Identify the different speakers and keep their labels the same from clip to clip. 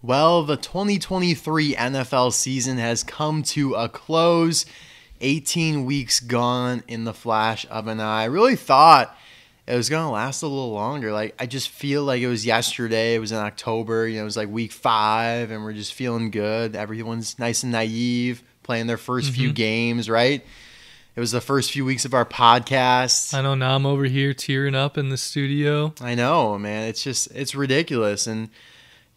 Speaker 1: Well, the 2023 NFL season has come to a close. 18 weeks gone in the flash of an eye. I really thought it was going to last a little longer. Like, I just feel like it was yesterday. It was in October. You know, it was like week 5, and we're just feeling good. Everyone's nice and naive, playing their first few games, right? It was the first few weeks of our podcast.
Speaker 2: I know, now I'm over here tearing up in the studio.
Speaker 1: I know, man. It's ridiculous. And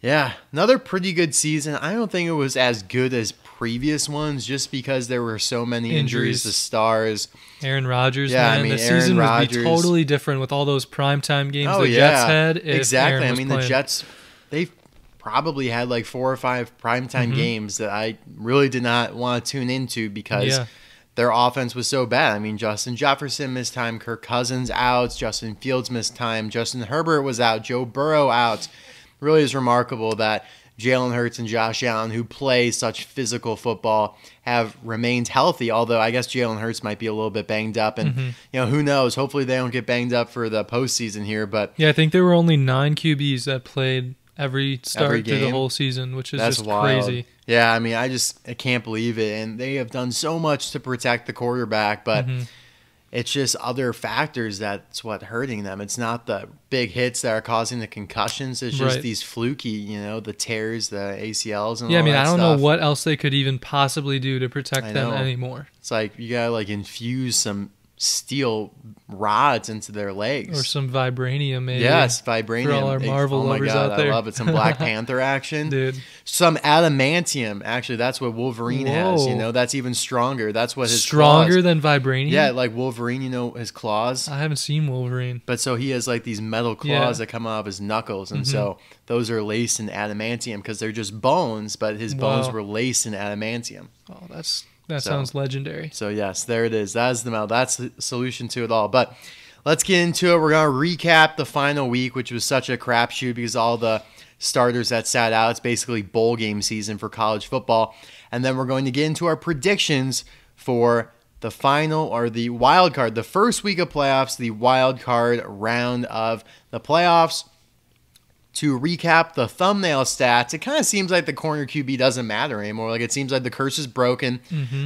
Speaker 1: yeah, another pretty good season. I don't think it was as good as previous ones just because there were so many injuries to stars.
Speaker 2: Aaron Rodgers,
Speaker 1: yeah,
Speaker 2: man.
Speaker 1: I mean,
Speaker 2: the season would be
Speaker 1: Rodgers.
Speaker 2: totally different with all those primetime games
Speaker 1: Oh,
Speaker 2: the
Speaker 1: yeah.
Speaker 2: Jets had. If
Speaker 1: Exactly.
Speaker 2: Aaron
Speaker 1: I
Speaker 2: was
Speaker 1: mean,
Speaker 2: playing.
Speaker 1: the Jets, they probably had like 4 or 5 primetime games that I really did not want to tune into because their offense was so bad. I mean, Justin Jefferson missed time, Kirk Cousins out, Justin Fields missed time, Justin Herbert was out, Joe Burrow out. Really is remarkable that Jalen Hurts and Josh Allen, who play such physical football, have remained healthy, although I guess Jalen Hurts might be a little bit banged up. And, you know, who knows? Hopefully they don't get banged up for the postseason here. But
Speaker 2: yeah, I think there were only 9 QBs that played every start
Speaker 1: game.
Speaker 2: through the whole season, which is
Speaker 1: That's
Speaker 2: just
Speaker 1: wild.
Speaker 2: crazy.
Speaker 1: Yeah, I mean, I can't believe it. And they have done so much to protect the quarterback, but it's just other factors that's what hurting them. It's not the big hits that are causing the concussions. It's just these fluky, you know, the tears, the ACLs, and all that stuff.
Speaker 2: Yeah, I mean, I don't know what else they could even possibly do to protect them anymore.
Speaker 1: It's like you gotta like infuse some steel rods into their legs
Speaker 2: or some vibranium, maybe.
Speaker 1: Yes, vibranium
Speaker 2: for all our Marvel lovers out there.
Speaker 1: I love it. Some Black Panther action,
Speaker 2: dude.
Speaker 1: Some adamantium. Actually, that's what Wolverine has. You know, that's even stronger. That's what his
Speaker 2: stronger
Speaker 1: claws.
Speaker 2: than vibranium.
Speaker 1: Yeah, like Wolverine. You know, his claws.
Speaker 2: I haven't seen Wolverine,
Speaker 1: but so he has like these metal claws that come out of his knuckles, and so those are laced in adamantium because they're just bones, but his bones were laced in adamantium.
Speaker 2: Oh, that sounds legendary.
Speaker 1: So yes, there it is. That's the solution to it all. But let's get into it. We're gonna recap the final week, which was such a crapshoot because all the starters that sat out. It's basically bowl game season for college football, and then we're going to get into our predictions for the final or the wild card, the first week of playoffs, the wild card round of the playoffs. To recap the thumbnail stats, it kind of seems like the corner QB doesn't matter anymore. Like, it seems like the curse is broken.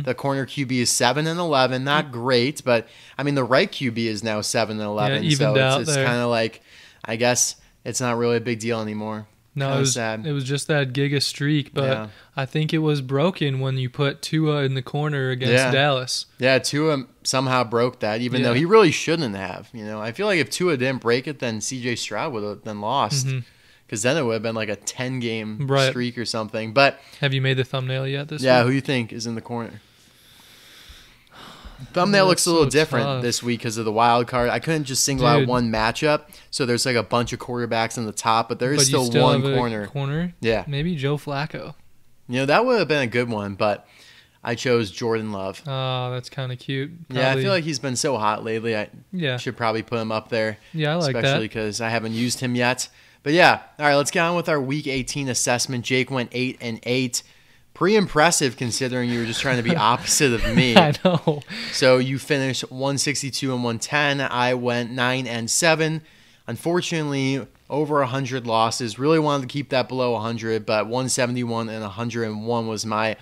Speaker 1: The corner QB is 7-11, not great, but I mean the right QB is now 7-11.
Speaker 2: Yeah,
Speaker 1: so it's
Speaker 2: there.
Speaker 1: kind of like, I guess it's not really a big deal anymore.
Speaker 2: No, it was just that giga streak, but I think it was broken when you put Tua in the corner against Dallas.
Speaker 1: Yeah, Tua somehow broke that, even though he really shouldn't have. You know, I feel like if Tua didn't break it, then C.J. Stroud would have been lost. Because then it would have been like a 10-game streak or something. But
Speaker 2: have you made the thumbnail yet this week?
Speaker 1: Yeah, who do you think is in the corner? Thumbnail looks a little different this week because of the wild card. I couldn't just single out one matchup, so there's like a bunch of quarterbacks on the top, but there is still one corner. Yeah.
Speaker 2: Maybe Joe Flacco.
Speaker 1: You know, that would have been a good one, but I chose Jordan Love.
Speaker 2: Oh, that's kind of cute.
Speaker 1: Probably. Yeah, I feel like he's been so hot lately. I should probably put him up there.
Speaker 2: Yeah, I like that.
Speaker 1: Especially because I haven't used him yet. But yeah, all right, let's get on with our Week 18 assessment. Jake went 8-8. Pretty impressive considering you were just trying to be opposite of me.
Speaker 2: I know.
Speaker 1: So you finished 162 and 110. I went 9-7. Unfortunately, over 100 losses. Really wanted to keep that below 100, but 171 and 101 was my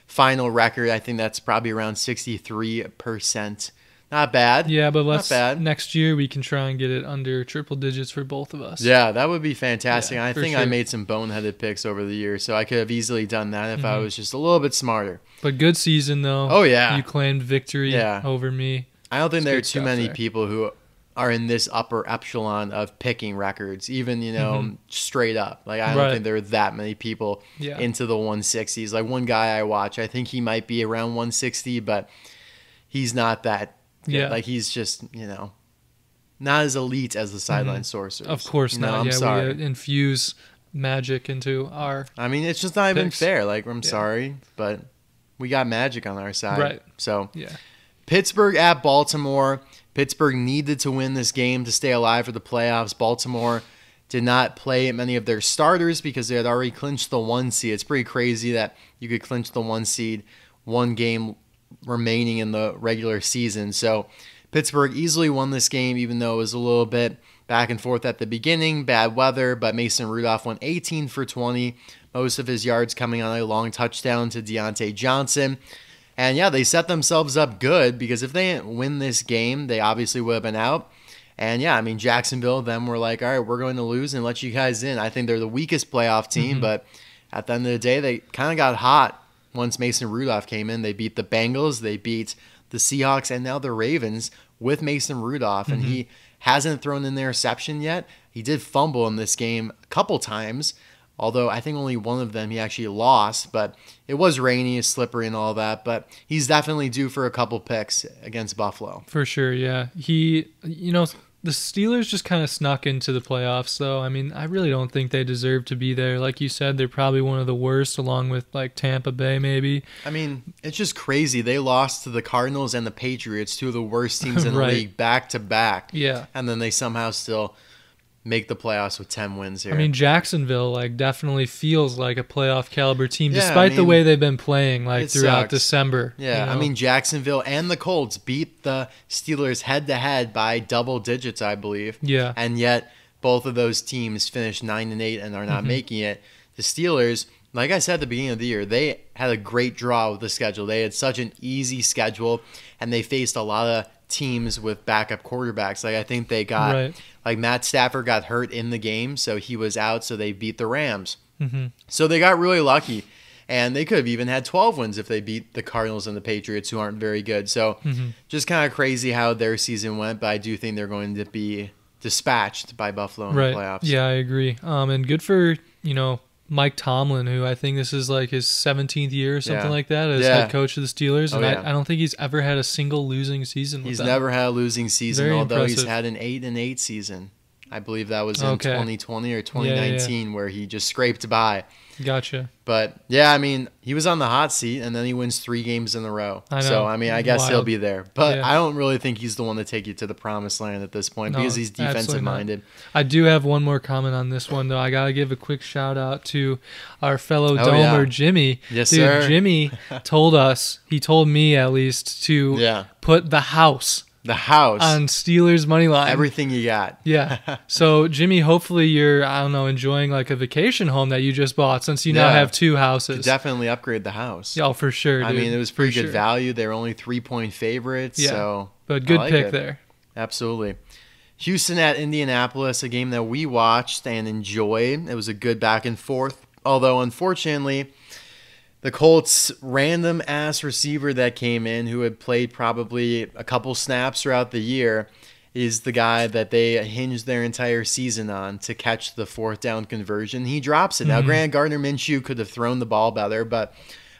Speaker 1: final record. I think that's probably around 63%. Not bad.
Speaker 2: Yeah, but next year we can try and get it under triple digits for both of us.
Speaker 1: Yeah, that would be fantastic.
Speaker 2: Yeah,
Speaker 1: I think I made some boneheaded picks over the years, so I could have easily done that if I was just a little bit smarter.
Speaker 2: But good season, though.
Speaker 1: Oh, yeah.
Speaker 2: You claimed victory over me.
Speaker 1: I don't think there are too many people who are in this upper echelon of picking records, even, you know, straight up. Like, I don't think there are that many people into the 160s. Like, one guy I watch, I think he might be around 160, but he's not that. Yeah, like he's just, you know, not as elite as the Sideline Sorcerers.
Speaker 2: Of course not.
Speaker 1: I'm sorry.
Speaker 2: We infuse magic into our
Speaker 1: I mean, it's just not even fair. Like, I'm sorry, but we got magic on our side.
Speaker 2: Right.
Speaker 1: So, Pittsburgh at Baltimore. Pittsburgh needed to win this game to stay alive for the playoffs. Baltimore did not play many of their starters because they had already clinched the 1 seed. It's pretty crazy that you could clinch the 1 seed one game remaining in the regular season. So Pittsburgh easily won this game, even though it was a little bit back and forth at the beginning, bad weather, but Mason Rudolph went 18 for 20. most of his yards coming on a long touchdown to Deontay Johnson. And yeah, they set themselves up good because if they didn't win this game, they obviously would have been out. And yeah, I mean, Jacksonville, them were like, all right, we're going to lose and let you guys in. I think they're the weakest playoff team, but at the end of the day, they kind of got hot once Mason Rudolph came in. They beat the Bengals, they beat the Seahawks, and now the Ravens with Mason Rudolph. And he hasn't thrown an interception yet. He did fumble in this game a couple times, although I think only one of them he actually lost. But it was rainy, slippery, and all that. But he's definitely due for a couple picks against Buffalo.
Speaker 2: For sure, yeah. The Steelers just kind of snuck into the playoffs, though. I mean, I really don't think they deserve to be there. Like you said, they're probably one of the worst, along with like Tampa Bay, maybe.
Speaker 1: I mean, it's just crazy. They lost to the Cardinals and the Patriots, two of the worst teams in the league, back to back.
Speaker 2: Yeah, and
Speaker 1: then they somehow still make the playoffs with 10 wins here.
Speaker 2: I mean, Jacksonville definitely feels like a playoff caliber team, despite the way they've been playing throughout December.
Speaker 1: Yeah, I mean, Jacksonville and the Colts beat the Steelers head-to-head by double digits, I believe.
Speaker 2: Yeah.
Speaker 1: And yet, both of those teams finished 9-8 and are not making it. The Steelers, like I said at the beginning of the year, they had a great draw with the schedule. They had such an easy schedule, and they faced a lot of teams with backup quarterbacks. I think they got Matt Stafford got hurt in the game, so he was out, so they beat the Rams. So they got really lucky, and they could have even had 12 wins if they beat the Cardinals and the Patriots, who aren't very good. So just kind of crazy how their season went, but I do think they're going to be dispatched by Buffalo in the playoffs.
Speaker 2: Yeah, I agree. And good for Mike Tomlin, who I think this is like his 17th year or something like that as head coach of the Steelers. And I don't think he's ever had a single losing season with them.
Speaker 1: He's never had a losing season,
Speaker 2: Very
Speaker 1: although
Speaker 2: impressive.
Speaker 1: He's had an 8-8 season. I believe that was in 2020 or 2019 where he just scraped by.
Speaker 2: Gotcha.
Speaker 1: But, yeah, I mean, he was on the hot seat, and then he wins 3 games in a row.
Speaker 2: I know.
Speaker 1: So, I mean, I guess he'll be there. But I don't really think he's the one to take you to the promised land at this point because he's defensive-minded.
Speaker 2: I do have one more comment on this one, though. I got to give a quick shout-out to our fellow Domer, Jimmy.
Speaker 1: Yes,
Speaker 2: Dude,
Speaker 1: sir.
Speaker 2: Jimmy told me at least, to put the house on Steelers money line.
Speaker 1: Everything you got.
Speaker 2: Yeah. So, Jimmy, hopefully you're, enjoying like a vacation home that you just bought since you now have 2 houses.
Speaker 1: Could definitely upgrade the house.
Speaker 2: Yeah, for sure, dude.
Speaker 1: I mean, it was pretty good value. They were only 3-point favorites.
Speaker 2: Yeah.
Speaker 1: So
Speaker 2: but good pick there.
Speaker 1: Absolutely. Houston at Indianapolis, a game that we watched and enjoyed. It was a good back and forth. Although, unfortunately, the Colts' random-ass receiver that came in, who had played probably a couple snaps throughout the year, is the guy that they hinged their entire season on to catch the 4th down conversion. He drops it. Now, granted, Gardner Minshew could have thrown the ball better, but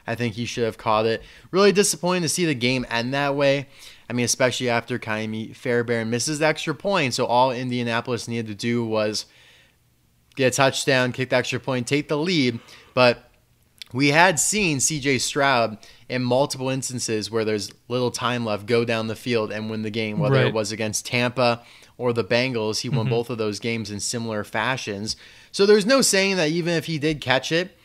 Speaker 1: I think he should have caught it. Really disappointing to see the game end that way. I mean, especially after Kaimi Fairbairn misses the extra point, so all Indianapolis needed to do was get a touchdown, kick the extra point, take the lead, but we had seen C.J. Stroud in multiple instances where there's little time left go down the field and win the game, whether it was against Tampa or the Bengals. He won both of those games in similar fashions. So there's no saying that even if he did catch it,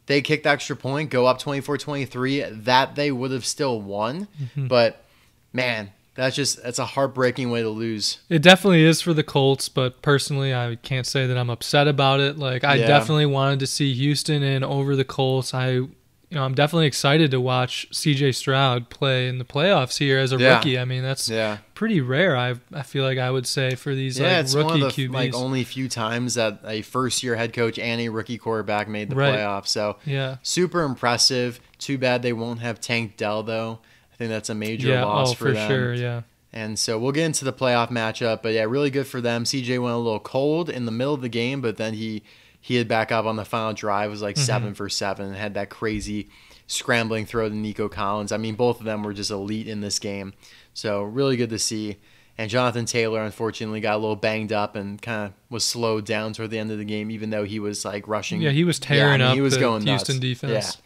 Speaker 1: they kicked the extra point, go up 24-23, that they would have still won. But, man, that's a heartbreaking way to lose.
Speaker 2: It definitely is for the Colts, but personally, I can't say that I'm upset about it. I definitely wanted to see Houston in over the Colts. I'm definitely excited to watch C.J. Stroud play in the playoffs here as a rookie. I mean, that's pretty rare. I feel like I would say for these
Speaker 1: it's
Speaker 2: rookie
Speaker 1: one of the
Speaker 2: QBs.
Speaker 1: Only few times that a first-year head coach and a rookie quarterback made the playoffs. So super impressive. Too bad they won't have Tank Dell though. I think that's a major loss for them.
Speaker 2: Sure, yeah.
Speaker 1: And so we'll get into the playoff matchup, but really good for them. CJ went a little cold in the middle of the game, but then he had back up on the final drive. It was like 7 for 7 and had that crazy scrambling throw to Nico Collins. I mean, both of them were just elite in this game. So really good to see. And Jonathan Taylor, unfortunately, got a little banged up and kind of was slowed down toward the end of the game, even though he was rushing.
Speaker 2: Yeah, he was tearing up
Speaker 1: he was
Speaker 2: the
Speaker 1: going
Speaker 2: Houston
Speaker 1: nuts.
Speaker 2: defense.
Speaker 1: Yeah.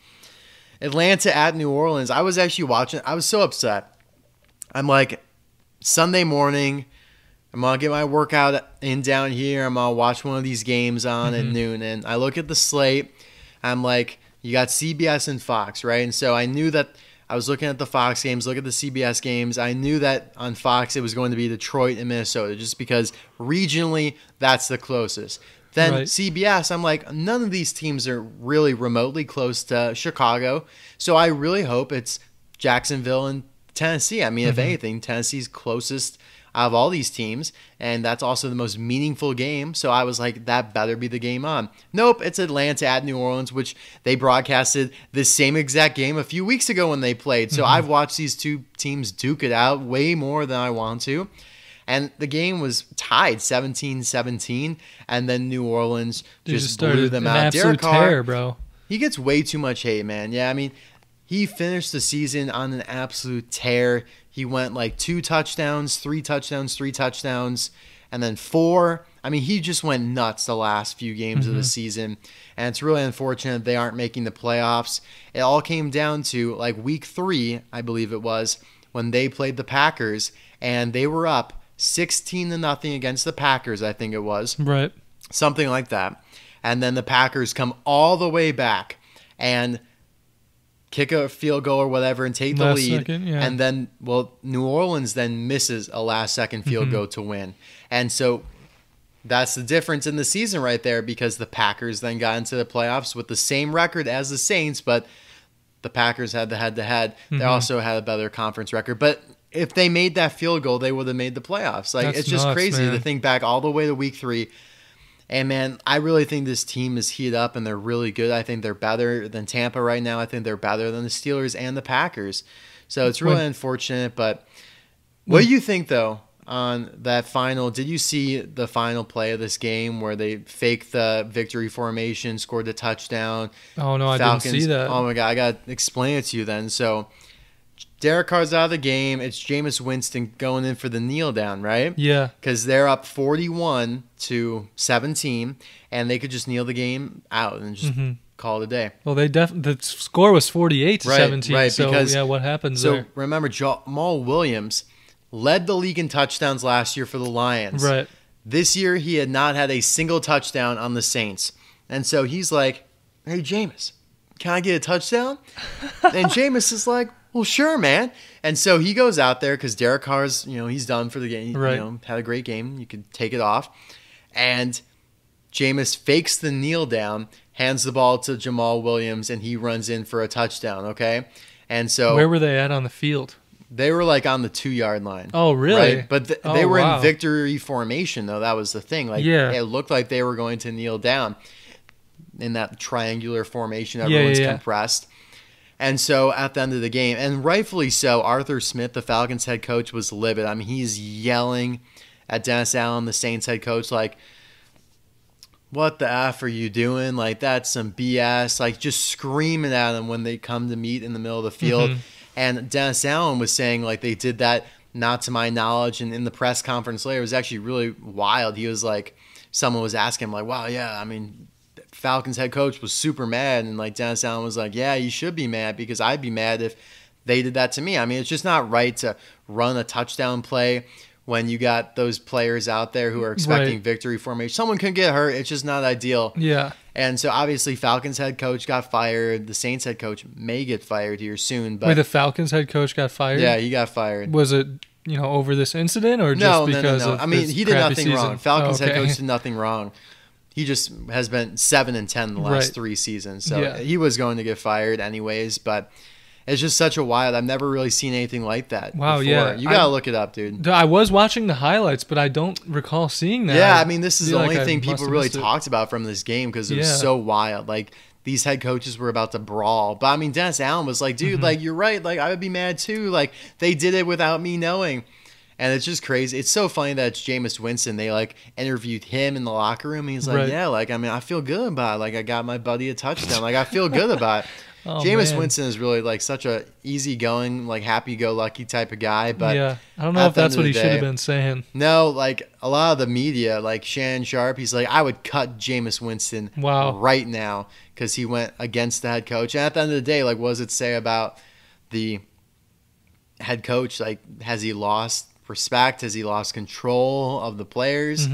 Speaker 1: Atlanta at New Orleans. I was actually watching. I was so upset. I'm like, Sunday morning, I'm going to get my workout in down here. I'm going to watch one of these games on at noon. And I look at the slate. I'm like, you got CBS and Fox, right? And so I knew that I was looking at the Fox games, look at the CBS games. I knew that on Fox it was going to be Detroit and Minnesota just because regionally that's the closest. Then
Speaker 2: Right.
Speaker 1: CBS, I'm like, none of these teams are really remotely close to Chicago. So I really hope it's Jacksonville and Tennessee. I mean, if anything, Tennessee's closest out of all these teams, and that's also the most meaningful game. So I was like, that better be the game on. Nope, it's Atlanta at New Orleans, which they broadcasted the same exact game a few weeks ago when they played. So I've watched these two teams duke it out way more than I want to. And the game was tied 17-17, and then New Orleans just blew them out.
Speaker 2: Absolute
Speaker 1: Derek Carr,
Speaker 2: tear, bro.
Speaker 1: he gets way too much hate, man. Yeah, I mean, he finished the season on an absolute tear. He went like 2 touchdowns, 3 touchdowns, 3 touchdowns, and then 4. I mean, he just went nuts the last few games of the season, and it's really unfortunate they aren't making the playoffs. It all came down to like week 3, I believe it was, when they played the Packers, and they were up 16-0 against the Packers, I think it was.
Speaker 2: Right.
Speaker 1: Something like that. And then the Packers come all the way back and kick a field goal or whatever and take the
Speaker 2: Last
Speaker 1: lead.
Speaker 2: second, yeah.
Speaker 1: And then, well, New Orleans then misses a last-second field goal to win. And so that's the difference in the season right there, because the Packers then got into the playoffs with the same record as the Saints, but the Packers had the head-to-head. They also had a better conference record. But if they made that field goal, they would have made the playoffs. Like,
Speaker 2: That's
Speaker 1: it's just
Speaker 2: nuts,
Speaker 1: crazy
Speaker 2: man.
Speaker 1: to think back all the way to week 3. And, man, I really think this team is heated up, and they're really good. I think they're better than Tampa right now. I think they're better than the Steelers and the Packers. So it's really unfortunate. But what do you think, though, on that final? Did you see the final play of this game where they faked the victory formation, scored the touchdown?
Speaker 2: Oh, no,
Speaker 1: Falcons,
Speaker 2: I didn't see that.
Speaker 1: Oh, my God. I got to explain it to you then. So Derek Carr's out of the game. It's Jameis Winston going in for the kneel down, right?
Speaker 2: Yeah.
Speaker 1: Because they're up 41-17, and they could just kneel the game out and just call it a day.
Speaker 2: Well, the score was 48-17.
Speaker 1: Right,
Speaker 2: so,
Speaker 1: because-
Speaker 2: yeah, what happens
Speaker 1: So
Speaker 2: there?
Speaker 1: remember, Jamal Williams led the league in touchdowns last year for the Lions.
Speaker 2: Right.
Speaker 1: This year, he had not had a single touchdown on the Saints. And so he's like, hey, Jameis, can I get a touchdown? And Jameis is like, well, sure, man. And so he goes out there because Derek Carr's, he's done for the game.
Speaker 2: Right.
Speaker 1: Had a great game. You could take it off. And Jameis fakes the kneel down, hands the ball to Jamal Williams, and he runs in for a touchdown, okay? And so
Speaker 2: Where were they at on the field?
Speaker 1: they were like on the 2-yard line.
Speaker 2: Oh, really?
Speaker 1: Right? But
Speaker 2: Oh,
Speaker 1: they were
Speaker 2: wow.
Speaker 1: in victory formation, though. That was the thing. Like,
Speaker 2: Yeah.
Speaker 1: it looked like they were going to kneel down in that triangular formation. Everyone's compressed. And so at the end of the game, and rightfully so, Arthur Smith, the Falcons head coach, was livid. I mean, he's yelling at Dennis Allen, the Saints head coach, like, what the F are you doing? Like, that's some BS. Like, just screaming at him when they come to meet in the middle of the field. And Dennis Allen was saying, like, they did that not to my knowledge. And in the press conference later, it was actually really wild. He was like, someone was asking him, like, wow, yeah, I mean, Falcons head coach was super mad, and like Dennis Allen was like, yeah, you should be mad, because I'd be mad if they did that to me. I mean, it's just not right to run a touchdown play when you got those players out there who are expecting victory formation. Someone can get hurt. It's just not ideal.
Speaker 2: Yeah.
Speaker 1: And so obviously Falcons head coach got fired. The Saints head coach may get fired here soon. But
Speaker 2: Wait, the Falcons head coach got fired?
Speaker 1: yeah, he got fired.
Speaker 2: Was it, over this incident, or just because
Speaker 1: No.
Speaker 2: of
Speaker 1: I mean,
Speaker 2: this
Speaker 1: he did
Speaker 2: crappy
Speaker 1: nothing
Speaker 2: season?
Speaker 1: wrong. Falcons head
Speaker 2: okay.
Speaker 1: coach did nothing wrong. He just has been 7-10 the last
Speaker 2: Right.
Speaker 1: 3 seasons. So
Speaker 2: Yeah.
Speaker 1: he was going to get fired anyways, but it's just such a wild. I've never really seen anything like that.
Speaker 2: Wow,
Speaker 1: before.
Speaker 2: yeah.
Speaker 1: You got to look it up, dude.
Speaker 2: I was watching the highlights, but I don't recall seeing that.
Speaker 1: Yeah, I mean, this is
Speaker 2: feel
Speaker 1: the
Speaker 2: like
Speaker 1: only
Speaker 2: I
Speaker 1: thing
Speaker 2: must
Speaker 1: people
Speaker 2: have
Speaker 1: really
Speaker 2: missed it.
Speaker 1: talked about from this game, because it was
Speaker 2: Yeah.
Speaker 1: so wild. Like, these head coaches were about to brawl. But I mean, Dennis Allen was like, dude, like, you're right. Like, I would be mad too. Like, they did it without me knowing. And it's just crazy. It's so funny that it's Jameis Winston. They like interviewed him in the locker room. And he's like,
Speaker 2: Right.
Speaker 1: yeah, like, I mean, I feel good about it. Like, I got my buddy a touchdown. Like, I feel good about it.
Speaker 2: Oh,
Speaker 1: Jameis
Speaker 2: man.
Speaker 1: Winston is really like such a easygoing, like happy-go-lucky type of guy. But
Speaker 2: yeah, I don't know
Speaker 1: at
Speaker 2: if
Speaker 1: the
Speaker 2: that's
Speaker 1: end
Speaker 2: what
Speaker 1: of
Speaker 2: he
Speaker 1: the
Speaker 2: should have
Speaker 1: day-
Speaker 2: been saying.
Speaker 1: no, like a lot of the media, like Shannon Sharp, he's like, I would cut Jameis Winston
Speaker 2: Wow.
Speaker 1: right now because he went against the head coach. And at the end of the day, like, what does it say about the head coach? Like, has he lost respect? Has he lost control of the players?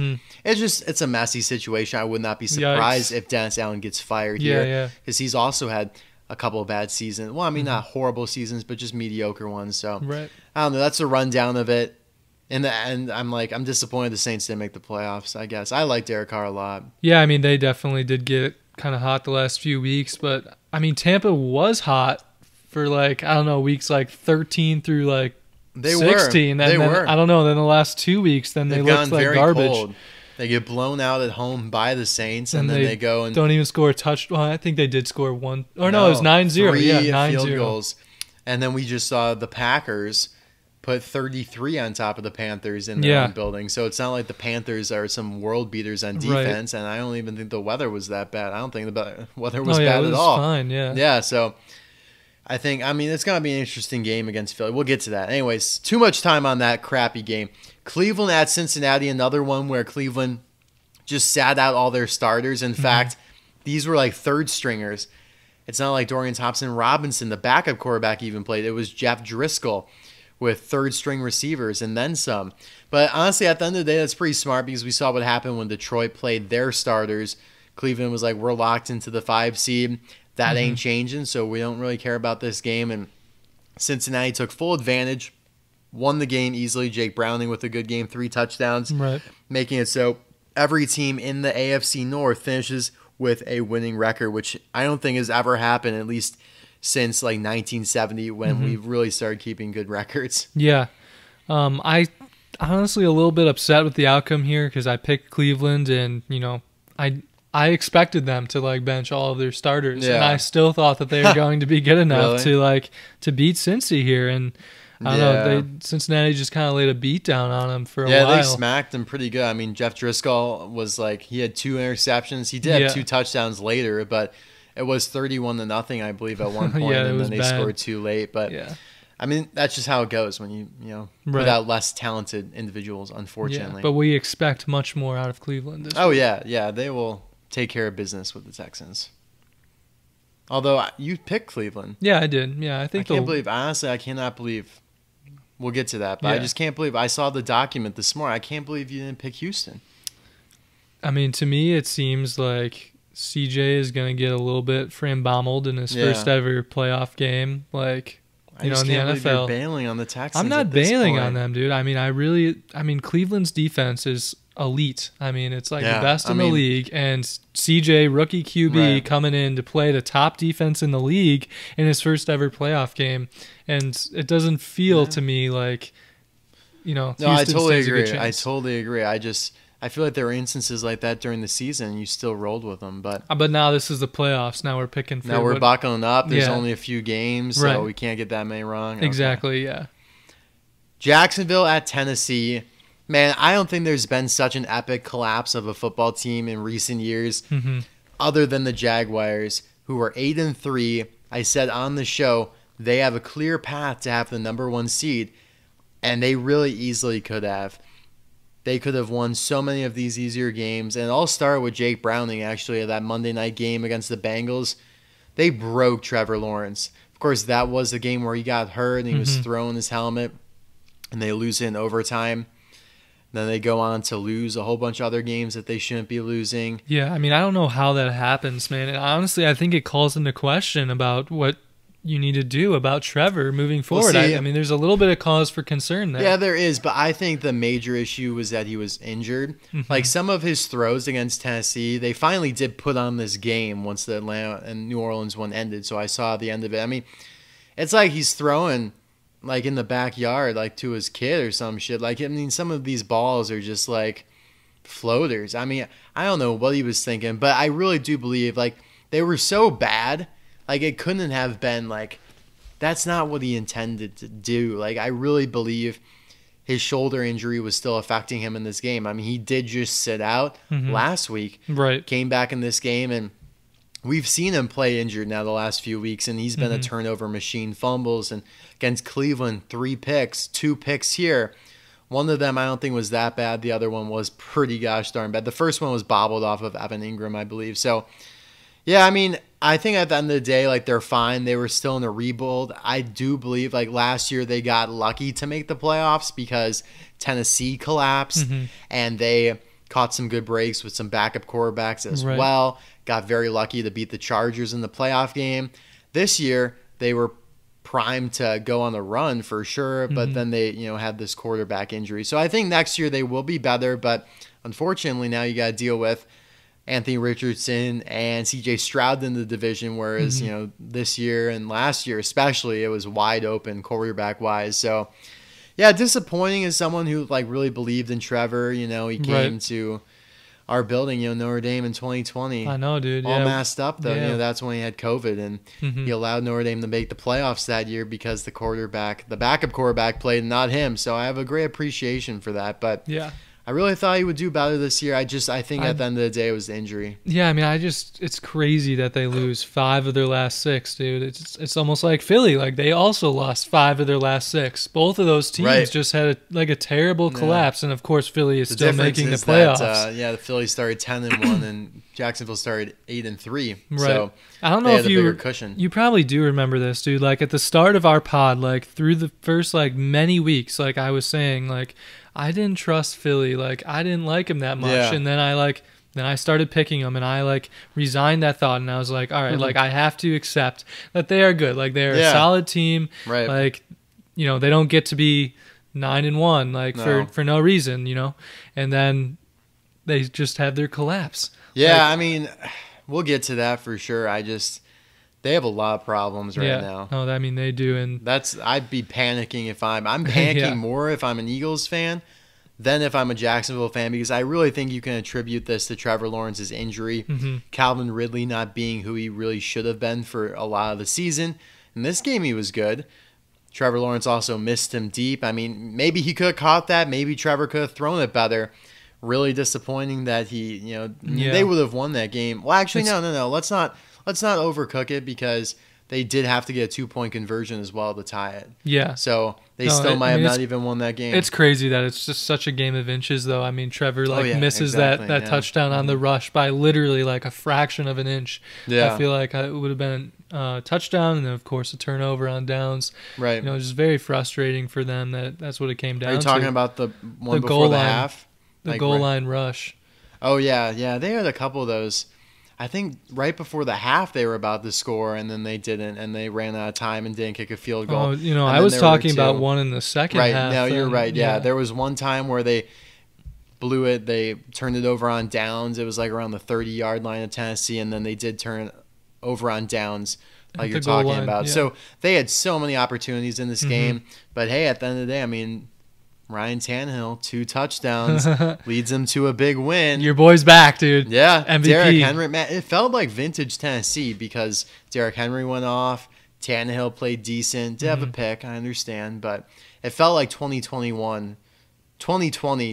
Speaker 1: It's a messy situation. I would not be surprised
Speaker 2: Yikes.
Speaker 1: if Dennis Allen gets fired
Speaker 2: Yeah,
Speaker 1: here,
Speaker 2: yeah.
Speaker 1: because he's also had a couple of bad seasons. Well, I mean, not horrible seasons, but just mediocre ones. So
Speaker 2: Right.
Speaker 1: I don't know. That's a rundown of it. In the end, I'm disappointed the Saints didn't make the playoffs, I guess. I like Derek Carr a lot.
Speaker 2: Yeah, I mean, they definitely did get kind of hot the last few weeks, but I mean, Tampa was hot for like, I don't know, weeks like 13 through like
Speaker 1: They
Speaker 2: 16.
Speaker 1: were.
Speaker 2: And
Speaker 1: They
Speaker 2: then,
Speaker 1: were.
Speaker 2: I don't know, then the last 2 weeks, then
Speaker 1: They've
Speaker 2: they looked
Speaker 1: gone
Speaker 2: like
Speaker 1: very
Speaker 2: garbage.
Speaker 1: cold. They get blown out at home by the Saints, and then they go and
Speaker 2: don't even score a touchdown. Well, I think they did score one. Or no, it was 9-0.
Speaker 1: 3
Speaker 2: Yeah,
Speaker 1: field
Speaker 2: 9-0.
Speaker 1: goals. And then we just saw the Packers put 33 on top of the Panthers in their own building. So it's not like the Panthers are some world beaters on defense, and I don't even think the weather was that bad. I don't think the weather was bad at all.
Speaker 2: Fine, yeah.
Speaker 1: Yeah, so I mean, it's going to be an interesting game against Philly. We'll get to that. Anyways, too much time on that crappy game. Cleveland at Cincinnati, another one where Cleveland just sat out all their starters. In fact, these were like third stringers. It's not like Dorian Thompson-Robinson, the backup quarterback, even played. It was Jeff Driscoll with third-string receivers and then some. But honestly, at the end of the day, that's pretty smart because we saw what happened when Detroit played their starters. Cleveland was like, we're locked into the 5 seed. That ain't changing, so we don't really care about this game. And Cincinnati took full advantage, won the game easily. Jake Browning with a good game, 3 touchdowns, making it so every team in the AFC North finishes with a winning record, which I don't think has ever happened, at least since like 1970 when we really started keeping good records.
Speaker 2: Yeah. I honestly a little bit upset with the outcome here because I picked Cleveland and, you know, I expected them to like bench all of their starters, and I still thought that they were going to be good enough to beat Cincy here. And I don't know, Cincinnati just kind of laid a beat down on them for a while.
Speaker 1: Yeah, they smacked them pretty good. I mean, Jeff Driscoll was like, he had 2 interceptions. He did have 2 touchdowns later, but it was 31-0, I believe, at one point, and then they scored too late. But I mean, that's just how it goes when you put out less talented individuals, unfortunately.
Speaker 2: Yeah, but we expect much more out of Cleveland.
Speaker 1: Yeah, they will take care of business with the Texans. Although you picked Cleveland.
Speaker 2: Yeah, I did. Yeah, I
Speaker 1: can't believe. Honestly, I cannot believe. We'll get to that, but I just can't believe. I saw the document this morning. I can't believe you didn't pick Houston.
Speaker 2: I mean, to me, it seems like CJ is going to get a little bit frambommeled in his first ever playoff game. Like, you know, in the NFL.
Speaker 1: You're bailing on the Texans.
Speaker 2: I'm not bailing on them, dude. I mean, Cleveland's defense is elite. I mean, it's like the best in the league, and CJ, rookie QB, coming in to play the top defense in the league in his first ever playoff game, and it doesn't feel to me like, you know,
Speaker 1: no, I totally agree. I feel like there were instances like that during the season, and you still rolled with them. But
Speaker 2: now this is the playoffs. Now we're picking.
Speaker 1: Now we're buckling up. There's only a few games, so we can't get that many wrong.
Speaker 2: Exactly, yeah.
Speaker 1: Jacksonville at Tennessee. Man, I don't think there's been such an epic collapse of a football team in recent years, other than the Jaguars, who are 8-3. I said on the show they have a clear path to have the #1 seed, and they really easily could have. They could have won so many of these easier games, and it all started with Jake Browning, actually, that Monday night game against the Bengals. They broke Trevor Lawrence. Of course, that was the game where he got hurt, and he was throwing his helmet, and they lose it in overtime. Then they go on to lose a whole bunch of other games that they shouldn't be losing.
Speaker 2: Yeah, I mean, I don't know how that happens, man. And honestly, I think it calls into question about what you need to do about Trevor moving forward. I mean, there's a little bit of cause for concern there.
Speaker 1: Yeah, there is, but I think the major issue was that he was injured. Like some of his throws against Tennessee, they finally did put on this game once the Atlanta and New Orleans one ended, so I saw the end of it. I mean, it's like he's throwing like in the backyard, like to his kid or some shit. Like, I mean, some of these balls are just like floaters. I mean, I don't know what he was thinking, but I really do believe like they were so bad. Like, it couldn't have been like, that's not what he intended to do. Like, I really believe his shoulder injury was still affecting him in this game. I mean, he did just sit out last week. Came back in this game, and we've seen him play injured now the last few weeks, and he's been a turnover machine. Fumbles, and against Cleveland, 3 picks, 2 picks here. One of them I don't think was that bad. The other one was pretty gosh darn bad. The first one was bobbled off of Evan Ingram, I believe. So, yeah, I mean, I think at the end of the day, like, they're fine. They were still in a rebuild. I do believe, like, last year they got lucky to make the playoffs because Tennessee collapsed, and they caught some good breaks with some backup quarterbacks as well. Got very lucky to beat the Chargers in the playoff game. This year, they were primed to go on the run for sure, but then they, had this quarterback injury. So I think next year they will be better, but unfortunately now you got to deal with Anthony Richardson and CJ Stroud in the division, whereas, this year and last year especially, it was wide open quarterback-wise. So, yeah, disappointing as someone who, really believed in Trevor. He came to our building, Notre Dame in 2020.
Speaker 2: I know, dude.
Speaker 1: All masked up, though.
Speaker 2: Yeah.
Speaker 1: That's when he had COVID, and he allowed Notre Dame to make the playoffs that year because the backup quarterback played, not him. So I have a great appreciation for that. But
Speaker 2: yeah,
Speaker 1: I really thought he would do better this year. I think at the end of the day it was the injury.
Speaker 2: Yeah, I mean, it's crazy that they lose 5 of their last 6, dude. It's almost like Philly. Like, they also lost 5 of their last 6 Both of those teams just had a terrible collapse, and of course Philly is still making the playoffs.
Speaker 1: The Philly started 10-1 and Jacksonville started 8-3.
Speaker 2: Right.
Speaker 1: So
Speaker 2: I don't know if you probably do remember this, dude. Like, at the start of our pod, through the first many weeks, I was saying, I didn't trust Philly. I didn't like him that much.
Speaker 1: Yeah.
Speaker 2: And then I started picking them, and I resigned that thought, and I was like, all right, I have to accept that they are good. They're a solid team.
Speaker 1: Right.
Speaker 2: They don't get to be 9-1 for no reason, And then they just have their collapse.
Speaker 1: Yeah, I mean, we'll get to that for sure. They have a lot of problems right now.
Speaker 2: Oh, I mean, they do, and
Speaker 1: I'd be panicking if I'm panicking more if I'm an Eagles fan than if I'm a Jacksonville fan, because I really think you can attribute this to Trevor Lawrence's injury, Calvin Ridley not being who he really should have been for a lot of the season. In this game, he was good. Trevor Lawrence also missed him deep. I mean, maybe he could have caught that. Maybe Trevor could have thrown it better. Really disappointing that they would have won that game. Well, actually, no. Let's not overcook it, because they did have to get a 2-point conversion as well to tie it.
Speaker 2: Yeah.
Speaker 1: So they might have not even won that game.
Speaker 2: It's crazy that it's just such a game of inches, though. I mean, Trevor misses that touchdown on the rush by literally a fraction of an inch.
Speaker 1: Yeah.
Speaker 2: I feel like it would have been a touchdown, and then of course a turnover on downs.
Speaker 1: Right.
Speaker 2: Just very frustrating for them. That's what it came down to.
Speaker 1: Are you talking about the one before the half?
Speaker 2: The goal line rush.
Speaker 1: Oh, yeah. They had a couple of those. I think right before the half they were about to score, and then they didn't, and they ran out of time and didn't kick a field goal.
Speaker 2: Oh, I was talking about one in the second half.
Speaker 1: Right, no, you're right. Yeah, there was one time where they blew it. They turned it over on downs. It was around the 30-yard line of Tennessee, and then they did turn it over on downs like you're talking about. Yeah. So they had so many opportunities in this game. But, hey, at the end of the day, I mean, Ryan Tannehill, 2 touchdowns, leads them to a big win.
Speaker 2: Your boy's back, dude.
Speaker 1: Yeah.
Speaker 2: MVP.
Speaker 1: Derrick Henry, man, it felt like vintage Tennessee, because Derrick Henry went off. Tannehill played decent. Did have a pick, I understand. But it felt like 2020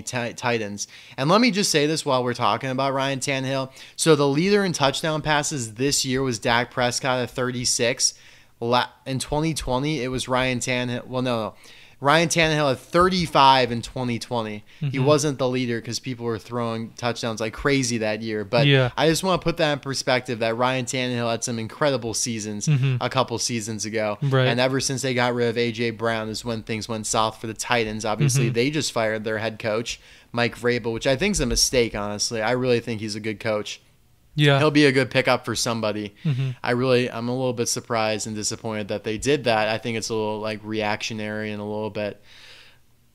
Speaker 1: Titans. And let me just say this while we're talking about Ryan Tannehill. So the leader in touchdown passes this year was Dak Prescott at 36. In 2020, it was Ryan Tannehill. Well, no. Ryan Tannehill had 35 in 2020. He wasn't the leader because people were throwing touchdowns like crazy that year. But I just want to put that in perspective, that Ryan Tannehill had some incredible seasons a couple seasons ago.
Speaker 2: Right.
Speaker 1: And ever since they got rid of A.J. Brown is when things went south for the Titans. Obviously, they just fired their head coach, Mike Vrabel, which I think is a mistake, honestly. I really think he's a good coach.
Speaker 2: Yeah,
Speaker 1: he'll be a good pickup for somebody. I'm a little bit surprised and disappointed that they did that. I think it's a little reactionary and a little bit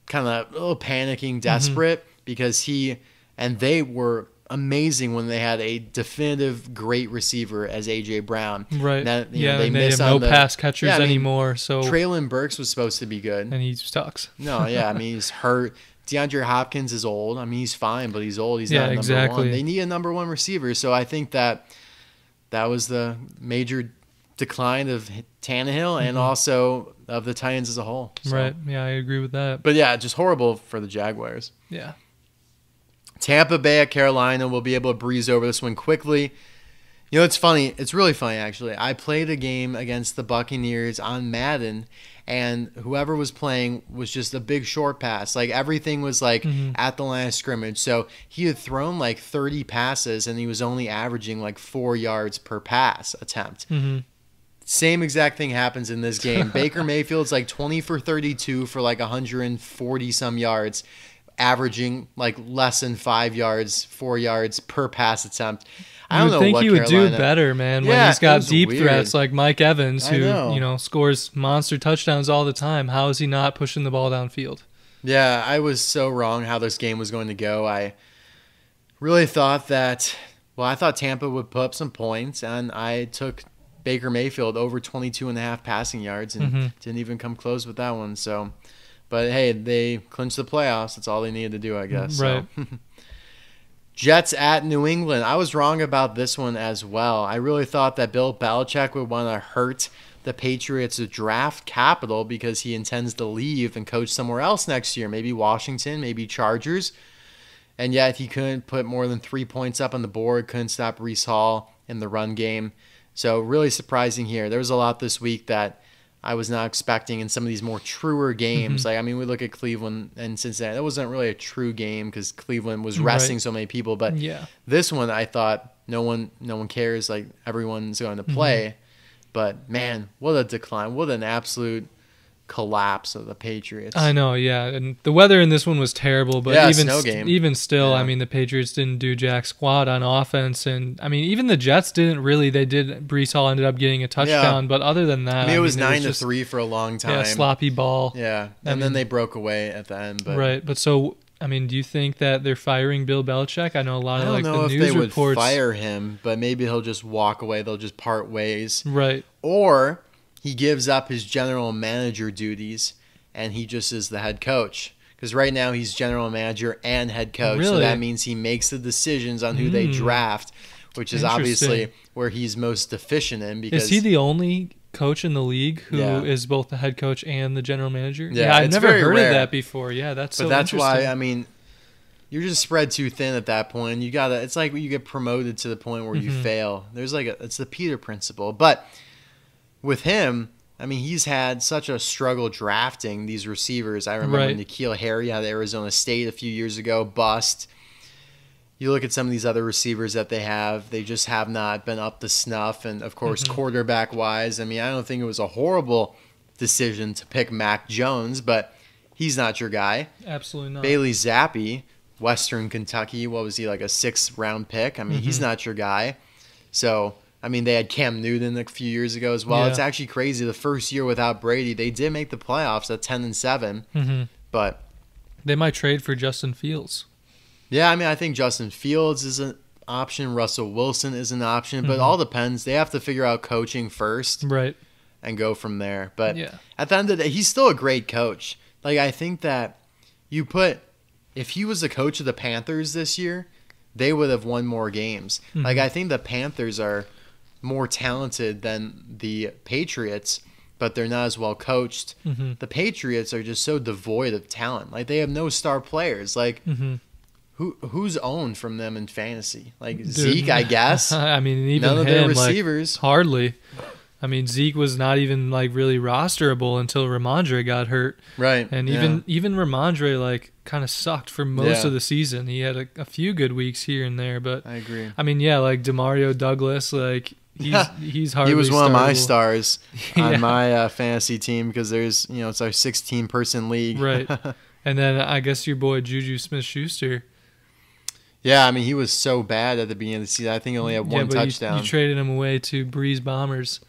Speaker 1: kind of a little panicking, desperate, because they were amazing when they had a definitive great receiver as A.J. Brown.
Speaker 2: Right.
Speaker 1: That,
Speaker 2: they have no pass catchers anymore. So
Speaker 1: Traylon Burks was supposed to be good,
Speaker 2: and he sucks.
Speaker 1: No, I mean, he's hurt. DeAndre Hopkins is old. I mean, he's fine, but he's old. He's not number one. They need a number one receiver. So I think that was the major decline of Tannehill and also of the Titans as a whole. So.
Speaker 2: Right. Yeah, I agree with that.
Speaker 1: But yeah, just horrible for the Jaguars.
Speaker 2: Yeah.
Speaker 1: Tampa Bay at Carolina will be able to breeze over this one quickly. It's funny. It's really funny, actually. I played a game against the Buccaneers on Madden, and whoever was playing was just a big short pass. Everything was at the line of scrimmage. So he had thrown 30 passes, and he was only averaging 4 yards per pass attempt. Same exact thing happens in this game. Baker Mayfield's 20 for 32 for 140 some yards, averaging less than 5 yards, 4 yards per pass attempt. I don't know
Speaker 2: think
Speaker 1: what
Speaker 2: he would
Speaker 1: Carolina,
Speaker 2: do better, man, when
Speaker 1: Yeah,
Speaker 2: he's
Speaker 1: it
Speaker 2: got
Speaker 1: was
Speaker 2: deep
Speaker 1: weird.
Speaker 2: threats like Mike Evans,
Speaker 1: I
Speaker 2: who,
Speaker 1: know.
Speaker 2: you know, scores monster touchdowns all the time. How is he not pushing the ball downfield?
Speaker 1: Yeah, I was so wrong how this game was going to go. I really thought that, well, I thought Tampa would put up some points, and I took Baker Mayfield over 22.5 passing yards and didn't even come close with that one. So, but hey, they clinched the playoffs. That's all they needed to do, I guess.
Speaker 2: Right.
Speaker 1: So. Jets at New England. I was wrong about this one as well. I really thought that Bill Belichick would want to hurt the Patriots' draft capital because he intends to leave and coach somewhere else next year, maybe Washington, maybe Chargers. And yet he couldn't put more than 3 points up on the board, couldn't stop Breece Hall in the run game. So really surprising here. There was a lot this week that I was not expecting in some of these more truer games. Like, I mean, we look at Cleveland and Cincinnati. That wasn't really a true game because Cleveland was resting so many people. But this one, I thought no one cares. Like, everyone's going to play. But man, what a decline! What an absolute collapse of the Patriots.
Speaker 2: I know, yeah, and the weather in this one was terrible. But even still, I mean, the Patriots didn't do jack squat on offense, and I mean, even the Jets didn't really. They did. Breece Hall ended up getting a touchdown, but other than that,
Speaker 1: I mean, it was 9-3 for a long time.
Speaker 2: Yeah, sloppy ball.
Speaker 1: Yeah, and then they broke away at the end. But.
Speaker 2: Right, but so. I mean, do you think that they're firing Bill Belichick? I know a lot of like the news reports. I don't know if they would
Speaker 1: fire him, but maybe he'll just walk away. They'll just part ways.
Speaker 2: Right.
Speaker 1: Or he gives up his general manager duties and he just is the head coach. Because right now he's general manager and head coach.
Speaker 2: Really?
Speaker 1: So that means he makes the decisions on who they draft, which is obviously where he's most deficient in. Because
Speaker 2: is he the only coach in the league who is both the head coach and the general manager?
Speaker 1: Yeah,
Speaker 2: I've never heard of that before. Yeah, that's
Speaker 1: but that's why, I mean, you're just spread too thin at that point. You gotta. It's like when you get promoted to the point where you fail. There's like it's the Peter principle. But with him, I mean, he's had such a struggle drafting these receivers. I remember N'Keal Harry out of Arizona State a few years ago, bust. You look at some of these other receivers that they have, they just have not been up to snuff. And, of course, quarterback-wise, I mean, I don't think it was a horrible decision to pick Mac Jones, but he's not your guy.
Speaker 2: Absolutely not.
Speaker 1: Bailey Zappi, Western Kentucky, what was he, like a 6th-round pick? I mean, he's not your guy. So, I mean, they had Cam Newton a few years ago as well. It's actually crazy. The first year without Brady, they did make the playoffs at 10-7, but
Speaker 2: they might trade for Justin Fields.
Speaker 1: Yeah, I mean, I think Justin Fields is an option. Russell Wilson is an option, but it all depends. They have to figure out coaching first, and go from there. But at the end of the day, he's still a great coach. Like, I think that if he was the coach of the Panthers this year, they would have won more games. Like, I think the Panthers are more talented than the Patriots, but they're not as well coached. The Patriots are just so devoid of talent. Like, they have no star players. Like, who's owned from them in fantasy? Like, Zeke, I guess.
Speaker 2: I mean, even
Speaker 1: none of their receivers.
Speaker 2: Like, hardly. I mean, Zeke was not even like really rosterable until Ramondre got hurt.
Speaker 1: Right.
Speaker 2: And even Ramondre like kind of sucked for most of the season. He had a few good weeks here and there, but
Speaker 1: I agree.
Speaker 2: I mean, like Demario Douglas, like he's hardly.
Speaker 1: He was one of my stars
Speaker 2: Yeah.
Speaker 1: on my fantasy team because there's it's our 16-person league.
Speaker 2: Right. And then I guess your boy Juju Smith-Schuster.
Speaker 1: Yeah, I mean, he was so bad at the beginning of the season. I think he only had one touchdown.
Speaker 2: You traded him away to Breeze Bombers.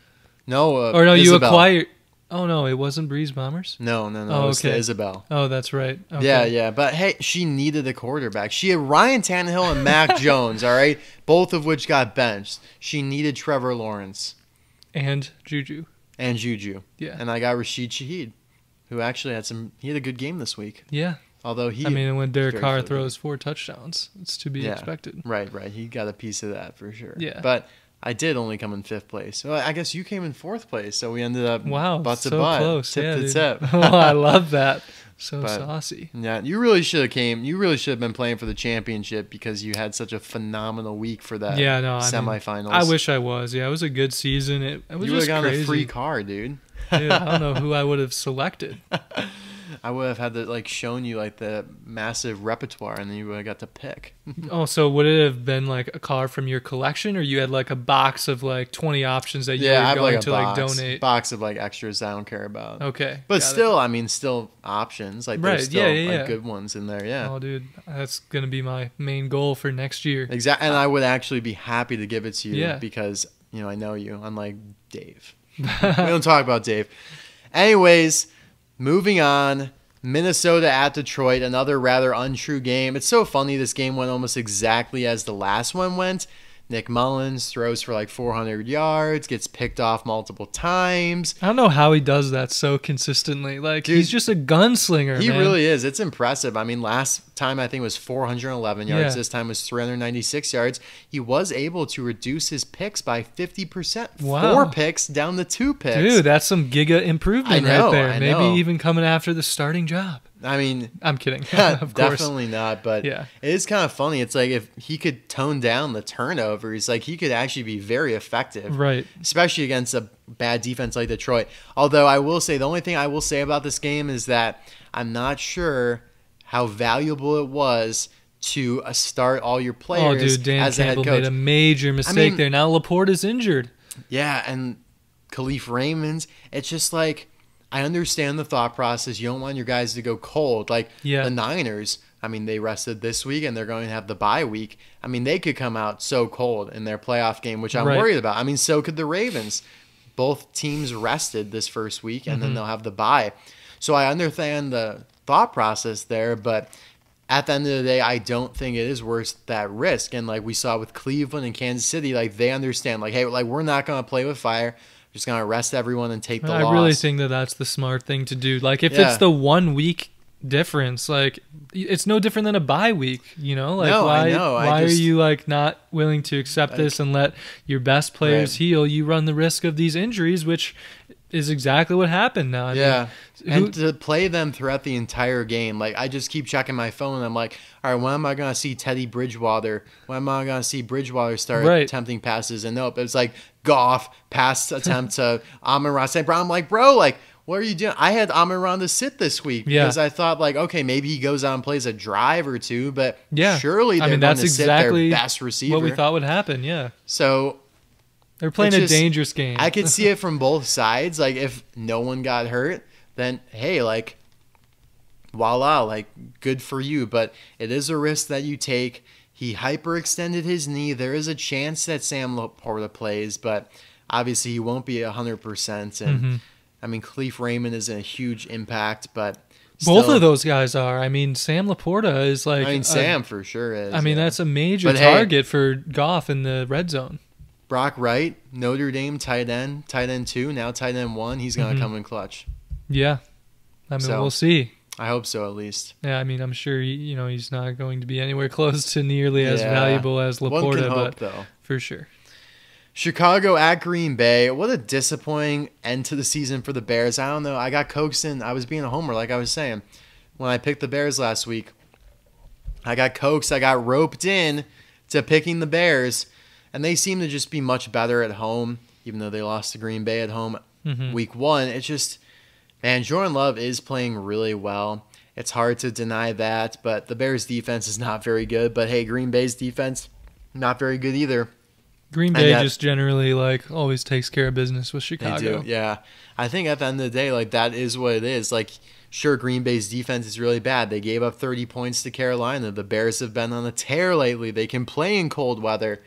Speaker 1: No,
Speaker 2: or no,
Speaker 1: Isabel.
Speaker 2: You acquired. Oh no, it wasn't Breeze Bombers.
Speaker 1: No, it was Isabel.
Speaker 2: Oh, that's right. Okay.
Speaker 1: Yeah, but hey, she needed a quarterback. She had Ryan Tannehill and Mac Jones, all right, both of which got benched. She needed Trevor Lawrence
Speaker 2: and Juju.
Speaker 1: Yeah, and I got Rashid Shaheed, who actually had a good game this week.
Speaker 2: Yeah.
Speaker 1: Although
Speaker 2: when Derek Carr throws 4 touchdowns, it's to be expected.
Speaker 1: Right. He got a piece of that for sure.
Speaker 2: Yeah.
Speaker 1: But I did only come in 5th place. Well, I guess you came in 4th place, so we ended up butt to butt,
Speaker 2: close.
Speaker 1: tip to tip.
Speaker 2: Oh, I love that. Saucy.
Speaker 1: Yeah, you really should have came. You really should have been playing for the championship because you had such a phenomenal week for that semifinals.
Speaker 2: I wish I was. Yeah, it was a good season. It was
Speaker 1: you
Speaker 2: just
Speaker 1: would have
Speaker 2: crazy.
Speaker 1: gotten a free car, dude.
Speaker 2: Dude, I don't know who I would have selected.
Speaker 1: I would have had to like shown you like the massive repertoire, and then you would have got to pick.
Speaker 2: Oh, so would it have been like a card from your collection, or you had like a box of like 20 options that you
Speaker 1: I
Speaker 2: were
Speaker 1: have
Speaker 2: going
Speaker 1: like a
Speaker 2: to
Speaker 1: box,
Speaker 2: like donate?
Speaker 1: box of like extras I don't care about.
Speaker 2: Okay,
Speaker 1: but
Speaker 2: got
Speaker 1: still, I mean, still options. Like
Speaker 2: Right,
Speaker 1: there's still
Speaker 2: yeah.
Speaker 1: like good ones in there. Yeah.
Speaker 2: Oh, dude, that's gonna be my main goal for next year.
Speaker 1: Exactly, and I would actually be happy to give it to you
Speaker 2: Yeah.
Speaker 1: because I know you. Unlike Dave, we don't talk about Dave. Anyways, moving on. Minnesota at Detroit, another rather untrue game. It's so funny. This game went almost exactly as the last one went. Nick Mullins throws for like 400 yards, gets picked off multiple times.
Speaker 2: I don't know how he does that so consistently. Like,
Speaker 1: Dude,
Speaker 2: he's just a gunslinger,
Speaker 1: He
Speaker 2: man.
Speaker 1: really is. It's impressive. I mean, last time I think it was 411 yards.
Speaker 2: Yeah.
Speaker 1: This time was 396 yards. He was able to reduce his picks by 50%.
Speaker 2: Wow.
Speaker 1: 4 picks down to 2 picks.
Speaker 2: Dude, that's some giga improvement
Speaker 1: I know,
Speaker 2: right there.
Speaker 1: I
Speaker 2: Maybe
Speaker 1: know.
Speaker 2: even coming after the starting job.
Speaker 1: I mean,
Speaker 2: I'm kidding. Of course.
Speaker 1: definitely not. But
Speaker 2: Yeah.
Speaker 1: it is kind of funny. It's like if he could tone down the turnovers, like he could actually be very effective.
Speaker 2: Right.
Speaker 1: Especially against a bad defense like Detroit. Although I will say, the only thing I will say about this game is that I'm not sure how valuable it was to start all your
Speaker 2: Oh,
Speaker 1: players
Speaker 2: dude, Dan
Speaker 1: as a head
Speaker 2: Campbell
Speaker 1: coach.
Speaker 2: made a major mistake there. Now Laporte is injured.
Speaker 1: Yeah, and Khalif Raymond's, it's just like, I understand the thought process. You don't want your guys to go cold. Like the Niners, I mean, they rested this week and they're going to have the bye week. I mean, they could come out so cold in their playoff game, which I'm worried about. I mean, so could the Ravens. Both teams rested this first week and then they'll have the bye. So I understand the thought process there, but at the end of the day, I don't think it is worth that risk. And like we saw with Cleveland and Kansas City, like they understand, like, hey, like we're not going to play with fire. Just going to rest everyone and take the loss.
Speaker 2: I really think that that's the smart thing to do. Like, if it's the 1 week difference, like, it's no different than a bye week, you know? Like,
Speaker 1: no,
Speaker 2: why,
Speaker 1: I know.
Speaker 2: why are you, like, not willing to accept this and let your best players heal? You run the risk of these injuries, which is exactly what happened now. I mean,
Speaker 1: and to play them throughout the entire game, like I just keep checking my phone and I'm like, all right, when am I going to see Teddy Bridgewater? When am I going to see Bridgewater start attempting passes? And nope, it's like Goff pass attempt to Amon-Ra St. Brown. I'm like, bro, like, what are you doing? I had Amon-Ra to sit this week because I thought like, okay, maybe he goes out and plays a drive or two, but surely they're going to sit their best receiver.
Speaker 2: What we thought would happen,
Speaker 1: So
Speaker 2: they're playing a dangerous game.
Speaker 1: I could see it from both sides. Like if no one got hurt, then hey, like voila, like good for you. But it is a risk that you take. He hyperextended his knee. There is a chance that Sam Laporta plays, but obviously he won't be 100%. And I mean, Khalif Raymond is a huge impact, but
Speaker 2: both of those guys are. I mean, Sam Laporta is like.
Speaker 1: I mean, Sam for sure is.
Speaker 2: I mean, that's a major target for Goff in the red zone.
Speaker 1: Brock Wright, Notre Dame tight end 2, now tight end 1. He's going to come in clutch.
Speaker 2: Yeah. I mean, we'll see.
Speaker 1: I hope so, at least.
Speaker 2: Yeah, I mean, I'm sure he's not going to be anywhere close to nearly as valuable as Laporta,
Speaker 1: One can hope, though.
Speaker 2: For sure.
Speaker 1: Chicago at Green Bay. What a disappointing end to the season for the Bears. I don't know. I got coaxed in. I was being a homer, like I was saying. When I picked the Bears last week, I got coaxed. I got roped in to picking the Bears. And they seem to just be much better at home, even though they lost to Green Bay at home week 1. It's just, man, Jordan Love is playing really well. It's hard to deny that, but the Bears' defense is not very good. But, hey, Green Bay's defense, not very good either.
Speaker 2: Green Bay just generally, like, always takes care of business with Chicago.
Speaker 1: They do, yeah. I think at the end of the day, like, that is what it is. Like, sure, Green Bay's defense is really bad. They gave up 30 points to Carolina. The Bears have been on a tear lately. They can play in cold weather.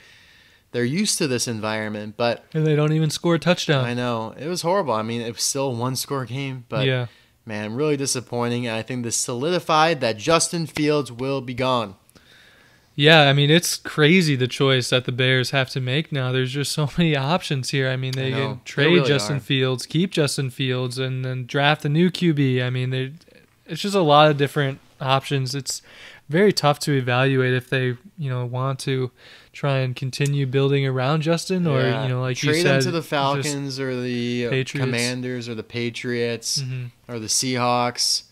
Speaker 1: They're used to this environment, but...
Speaker 2: And they don't even score a touchdown.
Speaker 1: I know. It was horrible. I mean, it was still a one-score game, but, man, really disappointing. And I think this solidified that Justin Fields will be gone.
Speaker 2: Yeah, I mean, it's crazy the choice that the Bears have to make now. There's just so many options here. I mean, they can trade Justin Fields, keep Justin Fields, and then draft a new QB. I mean, it's just a lot of different options. It's very tough to evaluate if they, want to try and continue building around Justin or, like
Speaker 1: trade
Speaker 2: you said,
Speaker 1: him to the Falcons or the Commanders or the Patriots or the Seahawks.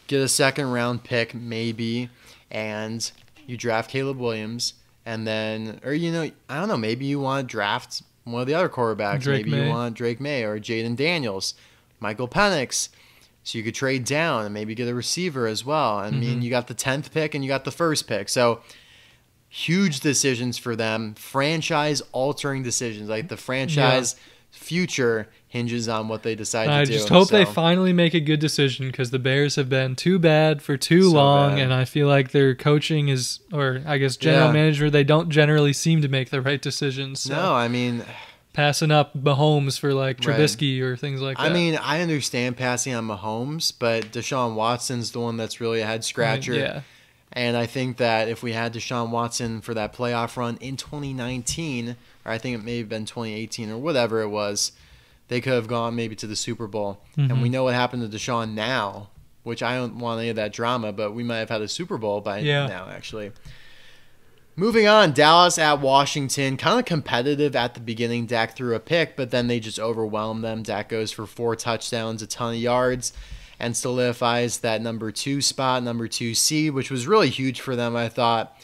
Speaker 1: Get a second-round pick maybe, and you draft Caleb Williams, and then, or, I don't know, maybe you want to draft one of the other quarterbacks. Maybe you want Drake May or Jaden Daniels, Michael Penix. So you could trade down and maybe get a receiver as well. I mean, you got the 10th pick and you got the first pick. So huge decisions for them, franchise-altering decisions. Like the franchise future hinges on what they decide to do.
Speaker 2: I just hope they finally make a good decision, because the Bears have been too bad for too long, and I feel like their coaching is, or I guess general manager, they don't generally seem to make the right decisions. So.
Speaker 1: No, I mean,
Speaker 2: passing up Mahomes for like Trubisky or things like that.
Speaker 1: I mean, I understand passing on Mahomes, but Deshaun Watson's the one that's really a head scratcher.
Speaker 2: Yeah.
Speaker 1: And I think that if we had Deshaun Watson for that playoff run in 2019, or I think it may have been 2018 or whatever it was, they could have gone maybe to the Super Bowl. And we know what happened to Deshaun now, which I don't want any of that drama, but we might have had a Super Bowl by now, actually. Moving on, Dallas at Washington. Kind of competitive at the beginning. Dak threw a pick, but then they just overwhelmed them. Dak goes for 4 touchdowns, a ton of yards, and solidifies that number 2 spot, number 2 seed, which was really huge for them, I thought.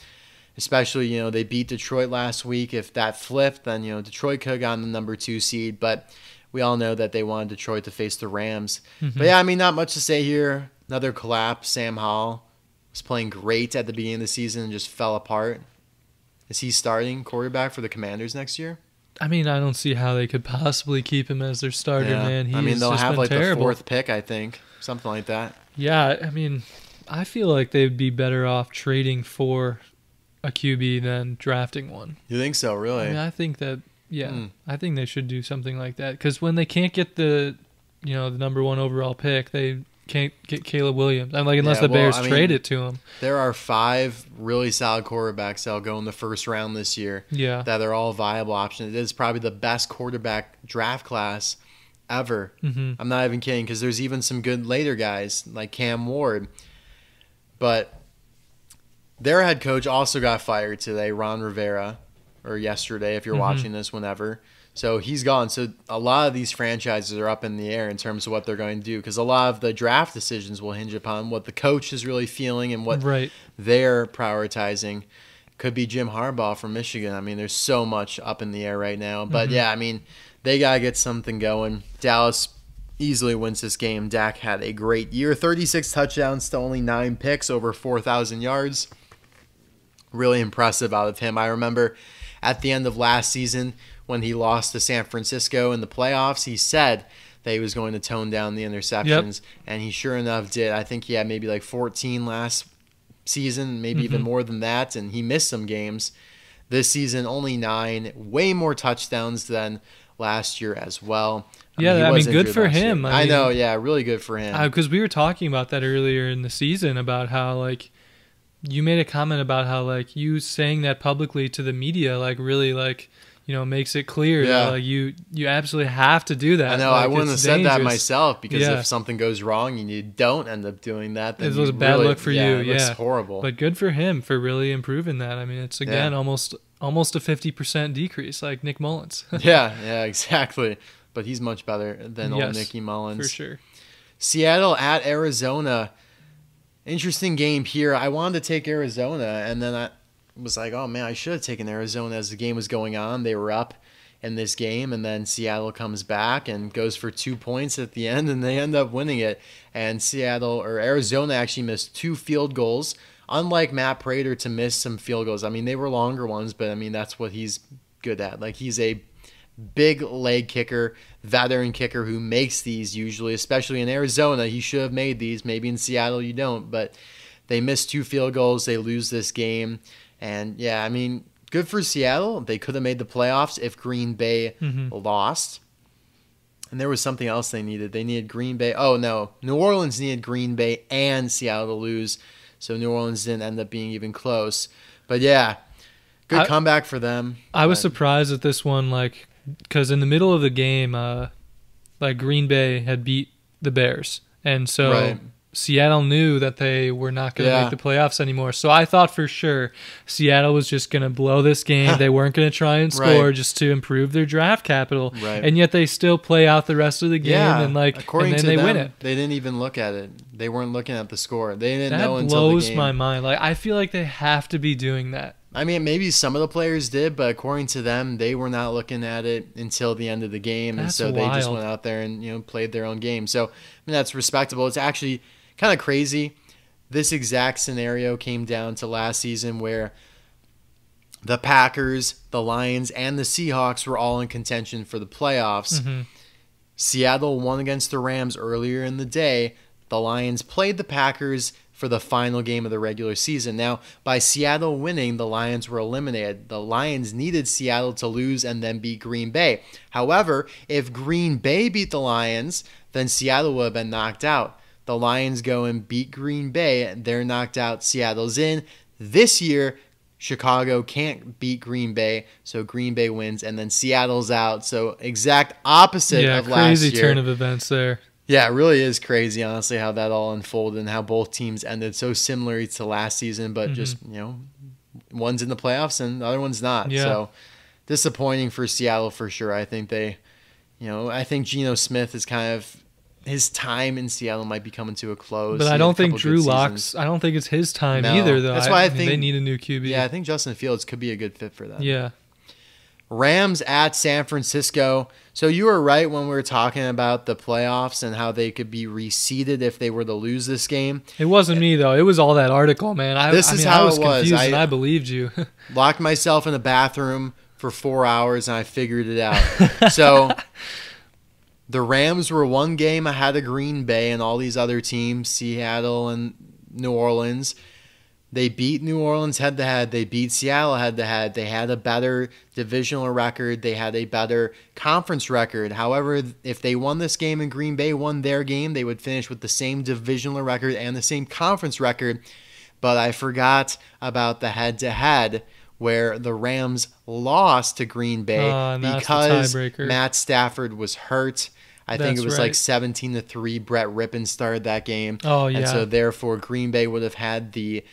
Speaker 1: Especially, you know, they beat Detroit last week. If that flipped, then, you know, Detroit could have gotten the number 2 seed, but we all know that they wanted Detroit to face the Rams. But yeah, I mean, not much to say here. Another collapse. Sam Howell was playing great at the beginning of the season and just fell apart. Is he starting quarterback for the Commanders next year?
Speaker 2: I mean, I don't see how they could possibly keep him as their starter, man.
Speaker 1: I mean, they'll have like
Speaker 2: terrible.
Speaker 1: the 4th pick, I think. Something like that.
Speaker 2: Yeah, I mean, I feel like they'd be better off trading for a QB than drafting one.
Speaker 1: You think so, really?
Speaker 2: I mean, I think that, I think they should do something like that. Because when they can't get the, you know, the number 1 overall pick, they can't get Caleb Williams. I'm like, unless the Bears trade it to him.
Speaker 1: There are 5 really solid quarterbacks that'll go in the first round this year.
Speaker 2: Yeah.
Speaker 1: That are all viable options. It is probably the best quarterback draft class ever. I'm not even kidding, because there's even some good later guys like Cam Ward. But their head coach also got fired today, Ron Rivera, or yesterday if you're watching this, whenever. So he's gone. So a lot of these franchises are up in the air in terms of what they're going to do, because a lot of the draft decisions will hinge upon what the coach is really feeling and what they're prioritizing. Could be Jim Harbaugh from Michigan. I mean, there's so much up in the air right now. But yeah, I mean, they got to get something going. Dallas easily wins this game. Dak had a great year. 36 touchdowns to only 9 picks, over 4,000 yards. Really impressive out of him. I remember at the end of last season when he lost to San Francisco in the playoffs, he said that he was going to tone down the interceptions, and he sure enough did. I think he had maybe like 14 last season, maybe even more than that, and he missed some games. This season, only 9, way more touchdowns than last year as well.
Speaker 2: I mean, good for him.
Speaker 1: I know, really good for him.
Speaker 2: Because we were talking about that earlier in the season, about how, like, you made a comment about how, like, you saying that publicly to the media, like, really, like, you know, makes it clear that, like, you absolutely have to do that.
Speaker 1: I know,
Speaker 2: like,
Speaker 1: I wouldn't have said that myself, because if something goes wrong and you don't end up doing that, then
Speaker 2: it was a bad look for you.
Speaker 1: It looks horrible.
Speaker 2: But good for him for really improving that. I mean, it's, again, almost a 50% decrease, like Nick Mullins.
Speaker 1: yeah, exactly. But he's much better than old Nicky Mullins.
Speaker 2: For sure.
Speaker 1: Seattle at Arizona. Interesting game here. I wanted to take Arizona, and then I was like, oh, man, I should have taken Arizona as the game was going on. They were up in this game, and then Seattle comes back and goes for 2 points at the end, and they end up winning it. And Arizona actually missed 2 field goals, unlike Matt Prater to miss some field goals. I mean, they were longer ones, but, I mean, that's what he's good at. Like, he's a big leg kicker, veteran kicker who makes these usually, especially in Arizona. He should have made these. Maybe in Seattle you don't, but they missed 2 field goals. They lose this game. And, yeah, I mean, good for Seattle. They could have made the playoffs if Green Bay lost. And there was something else they needed. They needed Green Bay. Oh, no. New Orleans needed Green Bay and Seattle to lose. So New Orleans didn't end up being even close. But, yeah, good comeback for them.
Speaker 2: I was surprised at this one, like, because in the middle of the game, like, Green Bay had beat the Bears. And so Seattle knew that they were not going to make the playoffs anymore. So I thought for sure Seattle was just going to blow this game. They weren't going to try and score just to improve their draft capital. And yet they still play out the rest of the game, and then they win it.
Speaker 1: They didn't even look at it. They weren't looking at the score. They didn't know
Speaker 2: that
Speaker 1: until the game.
Speaker 2: That blows my mind. Like, I feel like they have to be doing that.
Speaker 1: I mean, maybe some of the players did, but according to them, they were not looking at it until the end of the game, and so they just went out there and played their own game. So I mean, that's respectable. It's actually kind of crazy. This exact scenario came down to last season where the Packers, the Lions, and the Seahawks were all in contention for the playoffs.
Speaker 2: Mm-hmm.
Speaker 1: Seattle won against the Rams earlier in the day. The Lions played the Packers for the final game of the regular season. Now, by Seattle winning, the Lions were eliminated. The Lions needed Seattle to lose and then beat Green Bay. However, if Green Bay beat the Lions, then Seattle would have been knocked out. The Lions go and beat Green Bay. They're knocked out. Seattle's in. This year, Chicago can't beat Green Bay, so Green Bay wins, and then Seattle's out. So exact opposite of last year.
Speaker 2: Crazy turn of events there.
Speaker 1: Yeah, it really is crazy, honestly, how that all unfolded and how both teams ended so similarly to last season, but just, one's in the playoffs and the other one's not.
Speaker 2: Yeah.
Speaker 1: So disappointing for Seattle for sure. I think I think Geno Smith is kind of, his time in Seattle might be coming to a close.
Speaker 2: But I don't think Drew Lock's, I don't think it's his time either, though.
Speaker 1: That's why I think
Speaker 2: they need a new QB.
Speaker 1: Yeah, I think Justin Fields could be a good fit for them.
Speaker 2: Yeah.
Speaker 1: Rams at San Francisco. So you were right when we were talking about the playoffs and how they could be reseeded if they were to lose this game.
Speaker 2: It wasn't me, though. It was all that article, man. I was confused, and I believed you.
Speaker 1: Locked myself in the bathroom for 4 hours, and I figured it out. So the Rams were one game ahead of Green Bay and all these other teams, Seattle and New Orleans. They beat New Orleans head-to-head. They beat Seattle head-to-head. They had a better divisional record. They had a better conference record. However, if they won this game and Green Bay won their game, they would finish with the same divisional record and the same conference record. But I forgot about the head-to-head where the Rams lost to Green Bay because Matt Stafford was hurt. I think it was like 17-3. Brett Rippon started that game.
Speaker 2: Oh, yeah.
Speaker 1: And so, therefore, Green Bay would have had the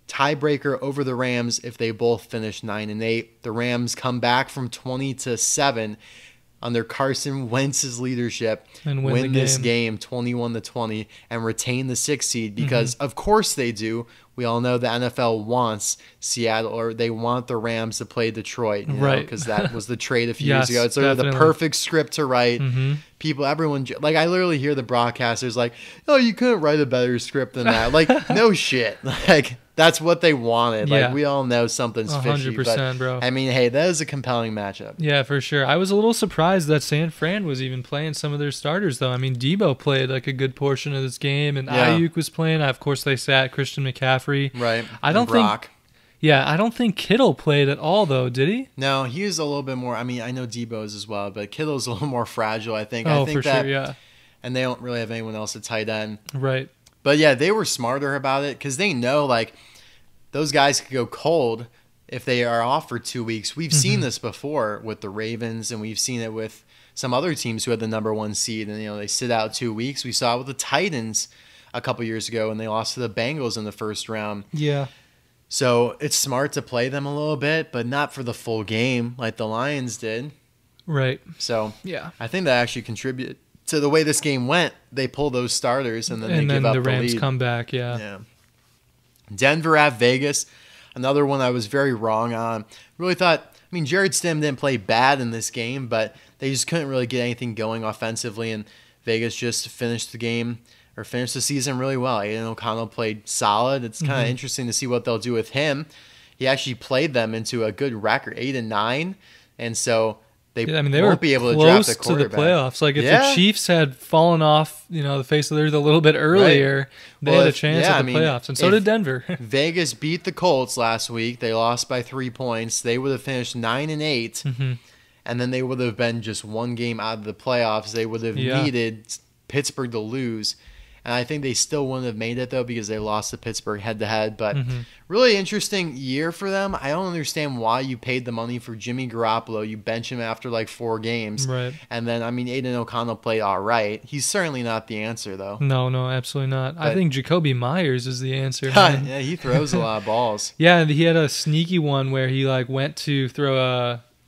Speaker 1: tiebreaker over the Rams if they both finished 9-8. The Rams come back from 20-7 under Carson Wentz's leadership
Speaker 2: and
Speaker 1: win this game 21-20 and retain the 6th seed because of course they do. We all know the NFL wants Seattle, or they want the Rams to play Detroit,
Speaker 2: right?
Speaker 1: Because that was the trade a few years ago. It's
Speaker 2: definitely
Speaker 1: the perfect script to write. People, everyone, like I literally hear the broadcasters like, "Oh, you couldn't write a better script than that." Like, no shit. Like that's what they wanted.
Speaker 2: Yeah.
Speaker 1: Like we all know something's fishy.
Speaker 2: 100%, bro.
Speaker 1: I mean, hey, that is a compelling matchup.
Speaker 2: Yeah, for sure. I was a little surprised that San Fran was even playing some of their starters, though. I mean, Debo played like a good portion of this game, and Ayuk was playing. Of course, they sat Christian McCaffrey.
Speaker 1: Right.
Speaker 2: I don't think. Yeah, I don't think Kittle played at all, though, did he?
Speaker 1: No, he was a little bit more. I mean, I know Debo's as well, but Kittle's a little more fragile, I think.
Speaker 2: Oh,
Speaker 1: I think
Speaker 2: for sure, yeah.
Speaker 1: And they don't really have anyone else at tight end.
Speaker 2: Right.
Speaker 1: But yeah, they were smarter about it because they know, like, those guys could go cold if they are off for 2 weeks. We've seen this before with the Ravens, and we've seen it with some other teams who had the #1 seed, and they sit out 2 weeks. We saw it with the Titans a couple years ago, and they lost to the Bengals in the first round.
Speaker 2: Yeah.
Speaker 1: So it's smart to play them a little bit, but not for the full game like the Lions did.
Speaker 2: Right.
Speaker 1: So
Speaker 2: yeah,
Speaker 1: I think that actually contributed to the way this game went. They pull those starters, and then they give up the
Speaker 2: Rams
Speaker 1: lead.
Speaker 2: come back. Yeah.
Speaker 1: Denver at Vegas, another one I was very wrong on. Really thought, I mean, Jared Stem didn't play bad in this game, but they just couldn't really get anything going offensively, and Vegas just finished the season really well. Aiden O'Connell played solid. It's kind of interesting to see what they'll do with him. He actually played them into a good record, 8-9, and so they won't be able to draft a quarterback.
Speaker 2: To the playoffs. Like if the Chiefs had fallen off, the face of the earth a little bit earlier, they had a chance at the playoffs, and so did Denver.
Speaker 1: Vegas beat the Colts last week. They lost by 3 points. They would have finished 9-8, and then they would have been just one game out of the playoffs. They would have needed Pittsburgh to lose. And I think they still wouldn't have made it, though, because they lost to Pittsburgh head-to-head. But really interesting year for them. I don't understand why you paid the money for Jimmy Garoppolo. You bench him after, like, 4 games.
Speaker 2: Right.
Speaker 1: And then, I mean, Aiden O'Connell played all right. He's certainly not the answer, though.
Speaker 2: No, absolutely not. But I think Jacoby Myers is the answer.
Speaker 1: Yeah, he throws a lot of balls.
Speaker 2: Yeah, he had a sneaky one where he, like, went to throw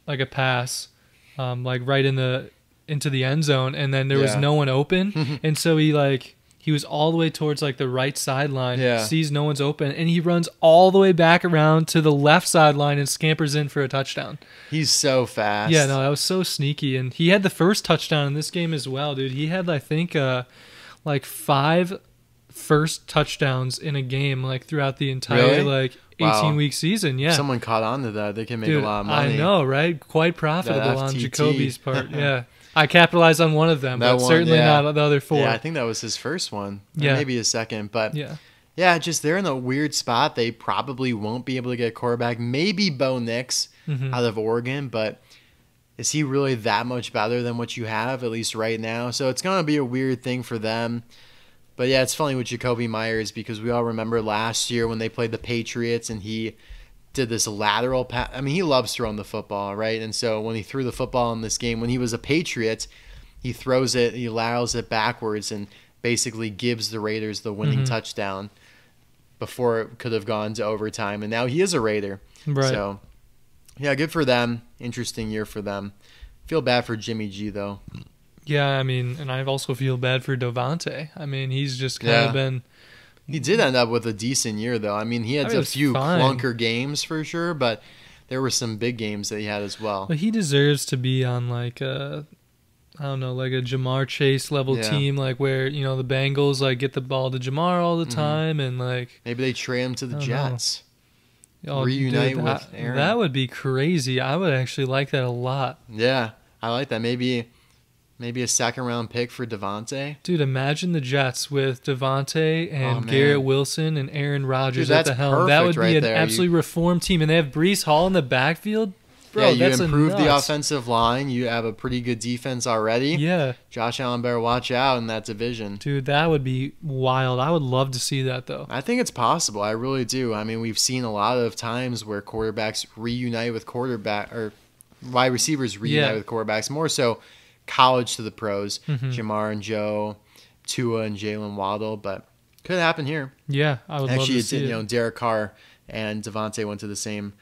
Speaker 2: a pass, like, right into the end zone, and then there was no one open. And so he, like... He was all the way towards like the right sideline,
Speaker 1: Yeah.
Speaker 2: sees no one's open, and he runs all the way back around to the left sideline and scampers in for a touchdown.
Speaker 1: He's so fast.
Speaker 2: Yeah, no, that was so sneaky. And he had the first touchdown in this game as well, dude. He had, I think, like 5 first touchdowns in a game, like throughout the entire like 18-week season. Yeah,
Speaker 1: if someone caught on to that, they can make
Speaker 2: dude,
Speaker 1: a lot of money.
Speaker 2: I know, right? Quite profitable on
Speaker 1: FTT.
Speaker 2: Jacoby's part. Yeah, I capitalized on one of them, but certainly not the other 4.
Speaker 1: Yeah, I think that was his first one. Or maybe his second. But yeah, just they're in a weird spot. They probably won't be able to get a quarterback. Maybe Bo Nix out of Oregon, but is he really that much better than what you have, at least right now? So it's going to be a weird thing for them. But yeah, it's funny with Jacoby Myers because we all remember last year when they played the Patriots and he did this lateral pass. I mean, he loves throwing the football, right? And so when he threw the football in this game, when he was a Patriot, he throws it, he laterals it backwards and basically gives the Raiders the winning touchdown before it could have gone to overtime. And now he is a Raider.
Speaker 2: Right.
Speaker 1: So, yeah, good for them. Interesting year for them. Feel bad for Jimmy G, though.
Speaker 2: Yeah, I mean, and I also feel bad for Devontae. I mean, he's just kind of been...
Speaker 1: He did end up with a decent year, though. I mean, he had a few clunker games for sure, but there were some big games that he had as well.
Speaker 2: But he deserves to be on like a, I don't know, like a Jamar Chase level team, like where, you know, the Bengals like get the ball to Jamar all the time, and like
Speaker 1: maybe they trade him to the Jets.
Speaker 2: Oh,
Speaker 1: reunite
Speaker 2: dude,
Speaker 1: with Aaron.
Speaker 2: That would be crazy. I would actually like that a lot.
Speaker 1: Yeah, I like that. Maybe a second-round pick for Devontae.
Speaker 2: Dude, imagine the Jets with Devontae and Garrett Wilson and Aaron Rodgers at the helm. That would be an absolutely reformed team. And they have Breece Hall in the backfield. Bro,
Speaker 1: yeah, you improve the offensive line. You have a pretty good defense already.
Speaker 2: Yeah.
Speaker 1: Josh Allen better watch out in that division.
Speaker 2: Dude, that would be wild. I would love to see that, though.
Speaker 1: I think it's possible. I really do. I mean, we've seen a lot of times where quarterbacks reunite with or wide receivers reunite with quarterbacks. More so college to the pros. Jamar and Joe, Tua and Jalen Waddle, but could happen here.
Speaker 2: Yeah, I would love to see it.
Speaker 1: You know, Derek Carr and Devontae went to the same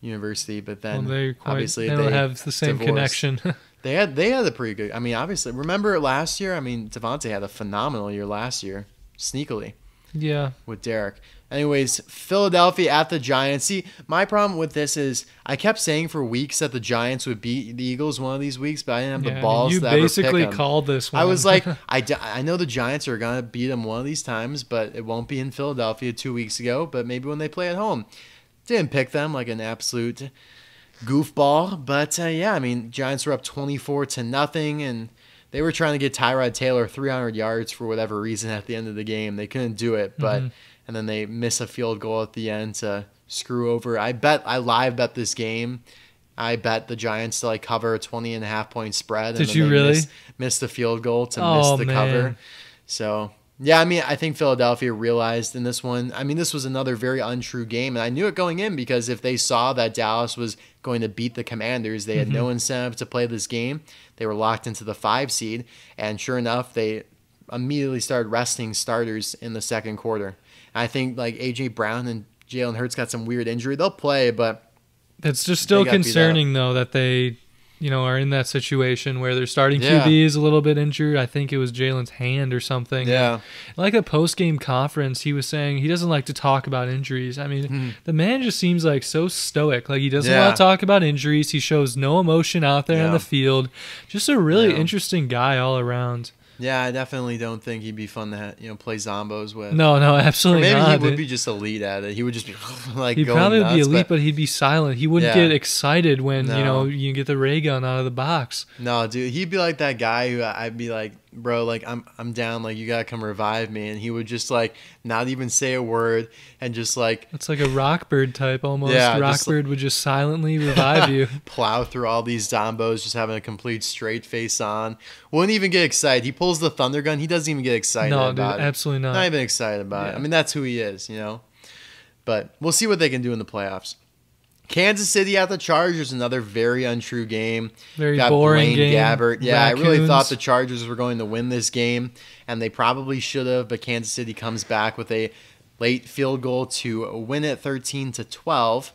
Speaker 1: university, but then obviously
Speaker 2: they don't have the same connection.
Speaker 1: they had a pretty good. I mean, obviously, remember last year? I mean, Devontae had a phenomenal year last year, sneakily.
Speaker 2: Yeah,
Speaker 1: with Derek. Anyways, Philadelphia at the Giants. See, my problem with this is I kept saying for weeks that the Giants would beat the Eagles one of these weeks, but I didn't have the balls to ever pick them.
Speaker 2: You basically called this one.
Speaker 1: I was like, I know the Giants are going to beat them one of these times, but it won't be in Philadelphia 2 weeks ago, but maybe when they play at home. Didn't pick them like an absolute goofball, but yeah, I mean, Giants were up 24-0, and they were trying to get Tyrod Taylor 300 yards for whatever reason at the end of the game. They couldn't do it, but and then they miss a field goal at the end to screw over. I live bet this game. I bet the Giants to like cover a 20.5 point spread.
Speaker 2: Did you really
Speaker 1: miss the field goal to miss the cover? So. Yeah, I mean, I think Philadelphia realized in this one, I mean, this was another very untrue game, and I knew it going in because if they saw that Dallas was going to beat the Commanders, they had no incentive to play this game. They were locked into the 5 seed, and sure enough, they immediately started resting starters in the second quarter. And I think, like, A.J. Brown and Jalen Hurts got some weird injury. They'll play, but
Speaker 2: it's just still concerning, though, that they are in that situation where their starting QB is a little bit injured. I think it was Jalen's hand or something.
Speaker 1: Yeah.
Speaker 2: Like a post-game conference, he was saying he doesn't like to talk about injuries. I mean, the man just seems like so stoic. Like he doesn't want to talk about injuries. He shows no emotion out there on the field. Just a really interesting guy all around.
Speaker 1: Yeah, I definitely don't think he'd be fun to play zombos with.
Speaker 2: No, absolutely not.
Speaker 1: Maybe he would be just elite at it. He would just be like
Speaker 2: he'd
Speaker 1: going
Speaker 2: probably
Speaker 1: nuts,
Speaker 2: be elite, but he'd be silent. He wouldn't get excited when you get the ray gun out of the box.
Speaker 1: No, dude, he'd be like that guy who I'd be like, bro, like I'm down, like you gotta come revive me, and he would just like not even say a word and just like
Speaker 2: it's like a Rockbird type almost. Yeah, Rockbird would just silently revive you.
Speaker 1: Plow through all these zombos, just having a complete straight face on. Wouldn't even get excited. He pulls the thunder gun. He doesn't even get excited about it.
Speaker 2: Absolutely not.
Speaker 1: Not even excited about it. I mean, that's who he is, But we'll see what they can do in the playoffs. Kansas City at the Chargers, another very untrue game.
Speaker 2: Very boring game.
Speaker 1: Gabbert. Yeah, Raccoons. I really thought the Chargers were going to win this game, and they probably should have, but Kansas City comes back with a late field goal to win it 13-12.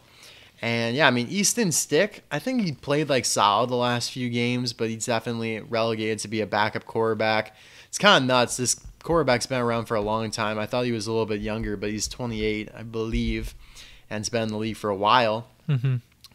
Speaker 1: And yeah, I mean, Easton Stick, I think he played like solid the last few games, but he's definitely relegated to be a backup quarterback. It's kind of nuts. This quarterback's been around for a long time. I thought he was a little bit younger, but he's 28, I believe, and has been in the league for a while.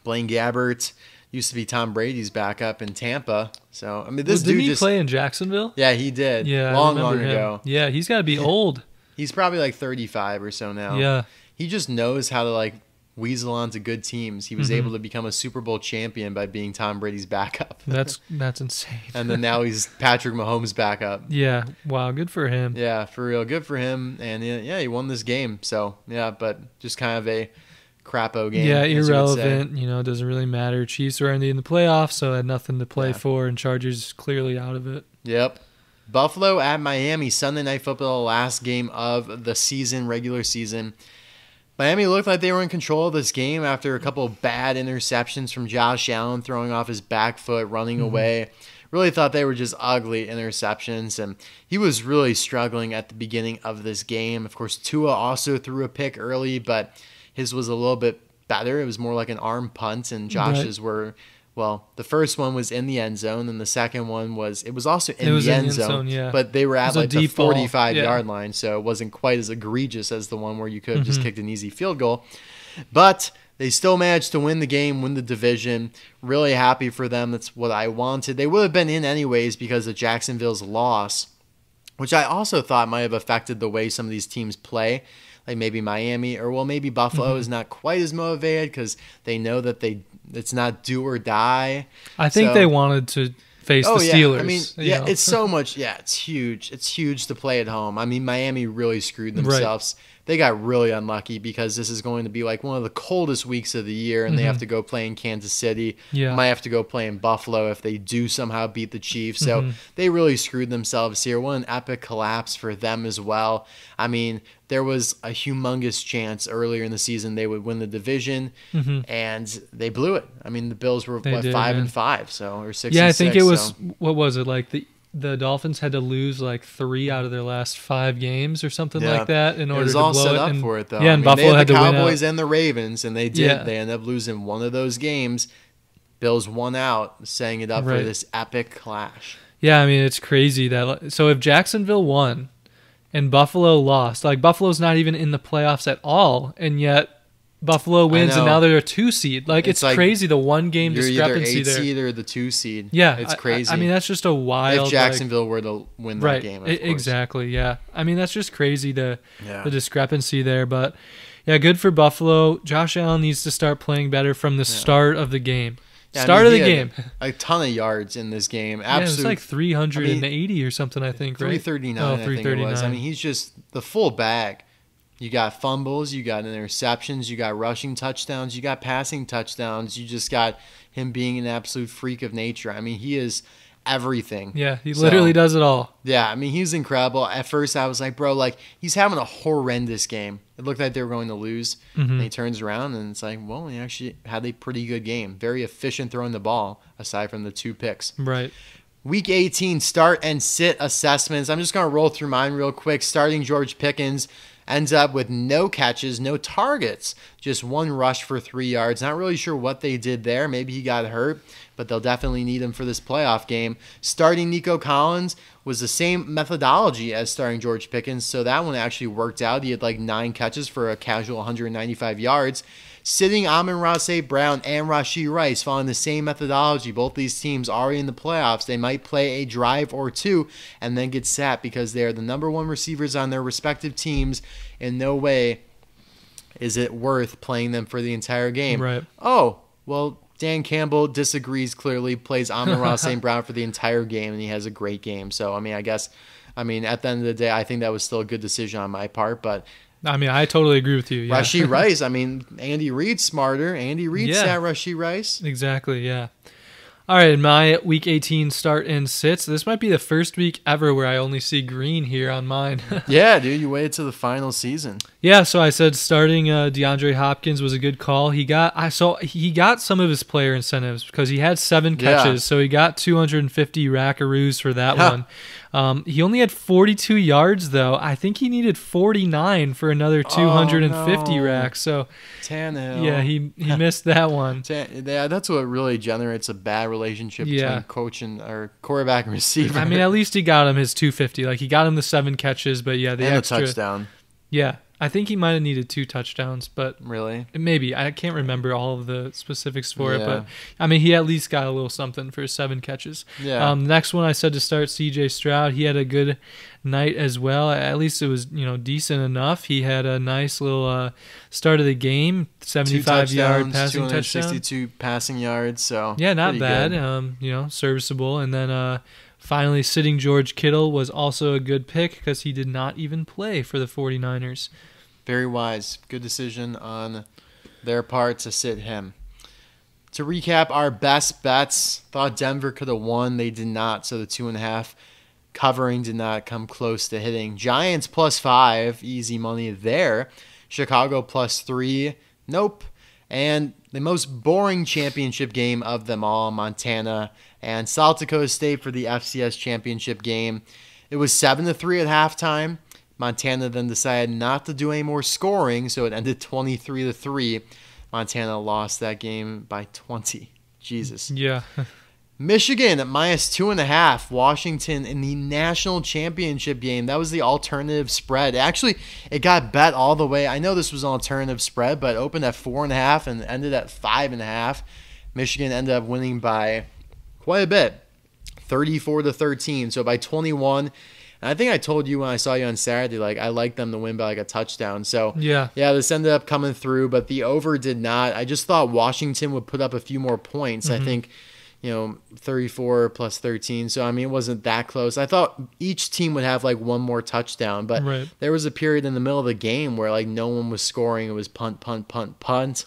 Speaker 1: Blaine Gabbert used to be Tom Brady's backup in Tampa. So, I mean, this dude
Speaker 2: didn't he play in Jacksonville?
Speaker 1: Yeah, he did.
Speaker 2: Yeah,
Speaker 1: long ago.
Speaker 2: Yeah, he's got to be old.
Speaker 1: He's probably like 35 or so now.
Speaker 2: Yeah.
Speaker 1: He just knows how to, like, weasel onto good teams. He was able to become a Super Bowl champion by being Tom Brady's backup.
Speaker 2: That's insane.
Speaker 1: And then now he's Patrick Mahomes' backup.
Speaker 2: Yeah. Wow. Good for him.
Speaker 1: Yeah, for real. Good for him. And yeah, he won this game. So, yeah, but just kind of a crapo game.
Speaker 2: Yeah, irrelevant. You know, it doesn't really matter. Chiefs are already in the playoffs, so had nothing to play for, and Chargers clearly out of it.
Speaker 1: Yep. Buffalo at Miami, Sunday Night Football, last game of the season, regular season. Miami looked like they were in control of this game after a couple of bad interceptions from Josh Allen throwing off his back foot, running away. Really thought they were just ugly interceptions, and he was really struggling at the beginning of this game. Of course, Tua also threw a pick early, but his was a little bit better. It was more like an arm punt, and Josh's were, well, the first one was in the end zone, and the second one was also in the end zone,
Speaker 2: yeah.
Speaker 1: but they were at like the 45-yard
Speaker 2: yeah.
Speaker 1: line, so it wasn't quite as egregious as the one where you could have just kicked an easy field goal. But they still managed to win the game, win the division. Really happy for them. That's what I wanted. They would have been in anyways because of Jacksonville's loss, which I also thought might have affected the way some of these teams play. Like maybe Miami, or well, maybe Buffalo is not quite as motivated because they know that it's not do or die.
Speaker 2: I think they wanted to face the Steelers.
Speaker 1: I mean, it's so much. Yeah, it's huge. It's huge to play at home. I mean, Miami really screwed themselves. Right. They got really unlucky because this is going to be like one of the coldest weeks of the year, and they have to go play in Kansas City. Yeah. Might have to go play in Buffalo if they do somehow beat the Chiefs. So they really screwed themselves here. What an epic collapse for them as well. I mean, there was a humongous chance earlier in the season they would win the division, and they blew it. I mean, the Bills were 5-5, so or 6.
Speaker 2: Yeah, I think it was what was it like the Dolphins had to lose like 3 out of their last 5 games or something like that in order to blow it. It was all set up
Speaker 1: for it, though.
Speaker 2: Yeah, and Buffalo had
Speaker 1: the
Speaker 2: to win
Speaker 1: Cowboys
Speaker 2: out.
Speaker 1: and the Ravens, and they did. Yeah. They ended up losing one of those games. Bills won out, setting it up for this epic clash.
Speaker 2: Yeah, I mean, it's crazy that. So if Jacksonville won and Buffalo lost, like Buffalo's not even in the playoffs at all, and yet Buffalo wins and now they're a 2 seed. Like it's like crazy, the 1 game discrepancy
Speaker 1: either
Speaker 2: there.
Speaker 1: 8 seed or the 2 seed.
Speaker 2: Yeah,
Speaker 1: it's crazy.
Speaker 2: I mean, that's just a wild.
Speaker 1: If Jacksonville were to win that game, of course.
Speaker 2: Exactly. Yeah, I mean that's just crazy the discrepancy there. But yeah, good for Buffalo. Josh Allen needs to start playing better from the start of the game. Start of the game.
Speaker 1: A ton of yards in this game.
Speaker 2: Yeah, it's like 380 or something, I think, right?
Speaker 1: 339, I think it was. I mean, he's just the full bag. You got fumbles, you got interceptions, you got rushing touchdowns, you got passing touchdowns. You just got him being an absolute freak of nature. I mean, he is everything.
Speaker 2: Yeah, he literally does it all.
Speaker 1: Yeah, I mean, he's incredible. At first, I was like, bro, like, he's having a horrendous game. It looked like they were going to lose. And he turns around, and it's like, well, he actually had a pretty good game. Very efficient throwing the ball, aside from the 2 picks.
Speaker 2: Right.
Speaker 1: Week 18, start and sit assessments. I'm just going to roll through mine real quick. Starting George Pickens ends up with no catches, no targets, just 1 rush for 3 yards. Not really sure what they did there. Maybe he got hurt, but they'll definitely need him for this playoff game. Starting Nico Collins was the same methodology as starting George Pickens, so that one actually worked out. He had like 9 catches for a casual 195 yards. Sitting Amon-Ra St. Brown and Rashee Rice, following the same methodology. Both these teams already in the playoffs. They might play a drive or 2 and then get sat because they are the number 1 receivers on their respective teams. In no way is it worth playing them for the entire game.
Speaker 2: Right.
Speaker 1: Oh, well, Dan Campbell disagrees clearly, plays Amon-Ra St. Brown for the entire game, and he has a great game. So, I mean, at the end of the day, I think that was still a good decision on my part, but
Speaker 2: I mean, I totally agree with you. Yeah.
Speaker 1: Rashee Rice, I mean, Andy Reid's smarter. Andy Reid sat Rashee Rice.
Speaker 2: Exactly, yeah. All right, in my Week 18 start and sits, this might be the first week ever where I only see green here on mine.
Speaker 1: Yeah, dude, you waited to the final season.
Speaker 2: Yeah, so I said starting DeAndre Hopkins was a good call. He got some of his player incentives because he had 7 catches, so he got 250 rackaroos for that one. He only had 42 yards, though. I think he needed 49 for another 250 racks. So
Speaker 1: Tannehill.
Speaker 2: Yeah, he missed that one.
Speaker 1: Yeah, that's what really generates a bad relationship between coach and or quarterback and receiver.
Speaker 2: I mean, at least he got him his 250. Like, he got him the 7 catches, but yeah, the
Speaker 1: and
Speaker 2: extra
Speaker 1: touchdown.
Speaker 2: Yeah, I think he might have needed 2 touchdowns, but
Speaker 1: really,
Speaker 2: maybe. I can't remember all of the specifics for it, but I mean, he at least got a little something for 7 catches.
Speaker 1: Yeah.
Speaker 2: Next one I said to start CJ Stroud. He had a good night as well. At least it was, decent enough. He had a nice little start of the game, 75-yard passing touchdown,
Speaker 1: 262 passing yards. So
Speaker 2: yeah, not bad. Serviceable. And then finally, sitting George Kittle was also a good pick because he did not even play for the 49ers.
Speaker 1: Very wise. Good decision on their part to sit him. To recap our best bets, thought Denver could have won. They did not, so the 2.5 covering did not come close to hitting. Giants +5, easy money there. Chicago +3, nope. And the most boring championship game of them all, Montana and South Dakota State for the FCS championship game. It was 7-3 at halftime. Montana then decided not to do any more scoring, so it ended 23-3. Montana lost that game by 20. Jesus.
Speaker 2: Yeah.
Speaker 1: Michigan at -2.5. Washington in the national championship game. That was the alternative spread. Actually, it got bet all the way. I know this was an alternative spread, but opened at 4.5 and ended at 5.5. Michigan ended up winning by quite a bit, 34-13. So by 21. And I think I told you when I saw you on Saturday, like I like them to win by like a touchdown. So yeah, this ended up coming through, but the over did not. I just thought Washington would put up a few more points. I think 34 plus 13. So, I mean, it wasn't that close. I thought each team would have like one more touchdown, but there was a period in the middle of the game where like no one was scoring. It was punt, punt, punt, punt.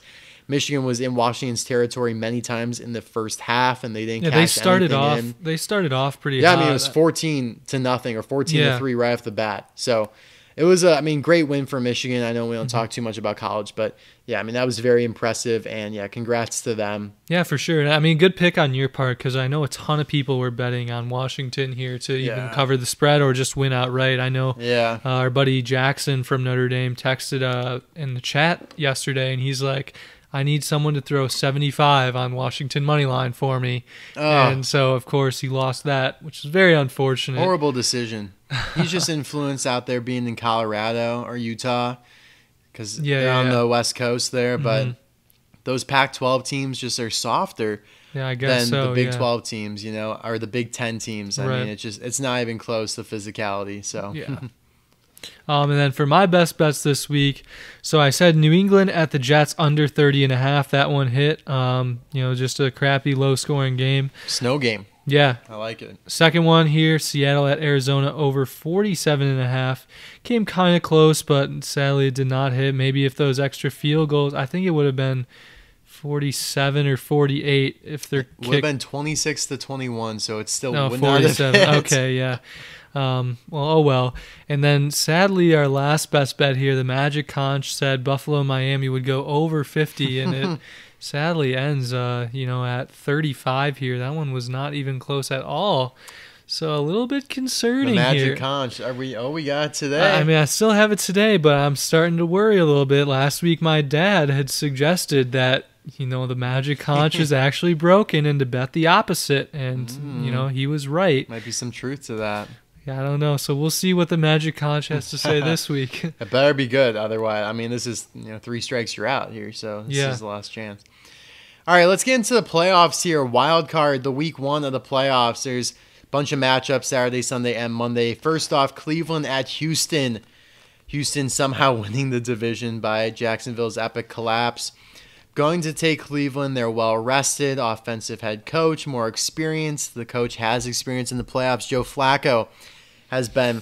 Speaker 1: Michigan was in Washington's territory many times in the first half, and they didn't cash
Speaker 2: they started
Speaker 1: anything
Speaker 2: off.
Speaker 1: in.
Speaker 2: They started off pretty
Speaker 1: hot.
Speaker 2: I
Speaker 1: mean, it was 14-0 or 14-3 right off the bat. So it was a, great win for Michigan. I know we don't talk too much about college, but yeah, I mean, that was very impressive, and yeah, congrats to them.
Speaker 2: Yeah, for sure. I mean, good pick on your part, because I know a ton of people were betting on Washington here to even cover the spread or just win outright. I know our buddy Jackson from Notre Dame texted in the chat yesterday, and he's like, I need someone to throw 75 on Washington money line for me. And so, of course, he lost that, which is very unfortunate.
Speaker 1: Horrible decision. He's just influenced out there being in Colorado or Utah because they're on the West Coast there. But those Pac-12 teams just are softer than the Big 12 teams, or the Big 10 teams. I mean, it's not even close to physicality. So
Speaker 2: and then for my best bets this week, so I said New England at the Jets under 30.5. That one hit. Just a crappy low-scoring game.
Speaker 1: Snow game.
Speaker 2: Yeah.
Speaker 1: I like it.
Speaker 2: Second one here, Seattle at Arizona over 47.5. Came kind of close, but sadly it did not hit. Maybe if those extra field goals, I think it would have been 47 or 48 if they're
Speaker 1: would have been 26-21, so it's still
Speaker 2: 47. Okay, yeah. Well. And then sadly, our last best bet here, the Magic Conch said Buffalo Miami would go over 50, and it sadly ends at 35 here. That one was not even close at all. So a little bit concerning
Speaker 1: here. The
Speaker 2: Magic
Speaker 1: Conch. We got it today.
Speaker 2: I still have it today, but I'm starting to worry a little bit. Last week, my dad had suggested that the Magic Conch is actually broken and to bet the opposite, and he was right.
Speaker 1: Might be some truth to that.
Speaker 2: Yeah, I don't know. So we'll see what the Magic Conch has to say this week.
Speaker 1: It better be good. Otherwise, this is 3 strikes, you're out here. So this is the last chance. All right, let's get into the playoffs here. Wild card, the week 1 of the playoffs. There's a bunch of matchups Saturday, Sunday, and Monday. First off, Cleveland at Houston. Houston somehow winning the division by Jacksonville's epic collapse. Going to take Cleveland. They're well-rested. Offensive head coach, more experience. The coach has experience in the playoffs. Joe Flacco has been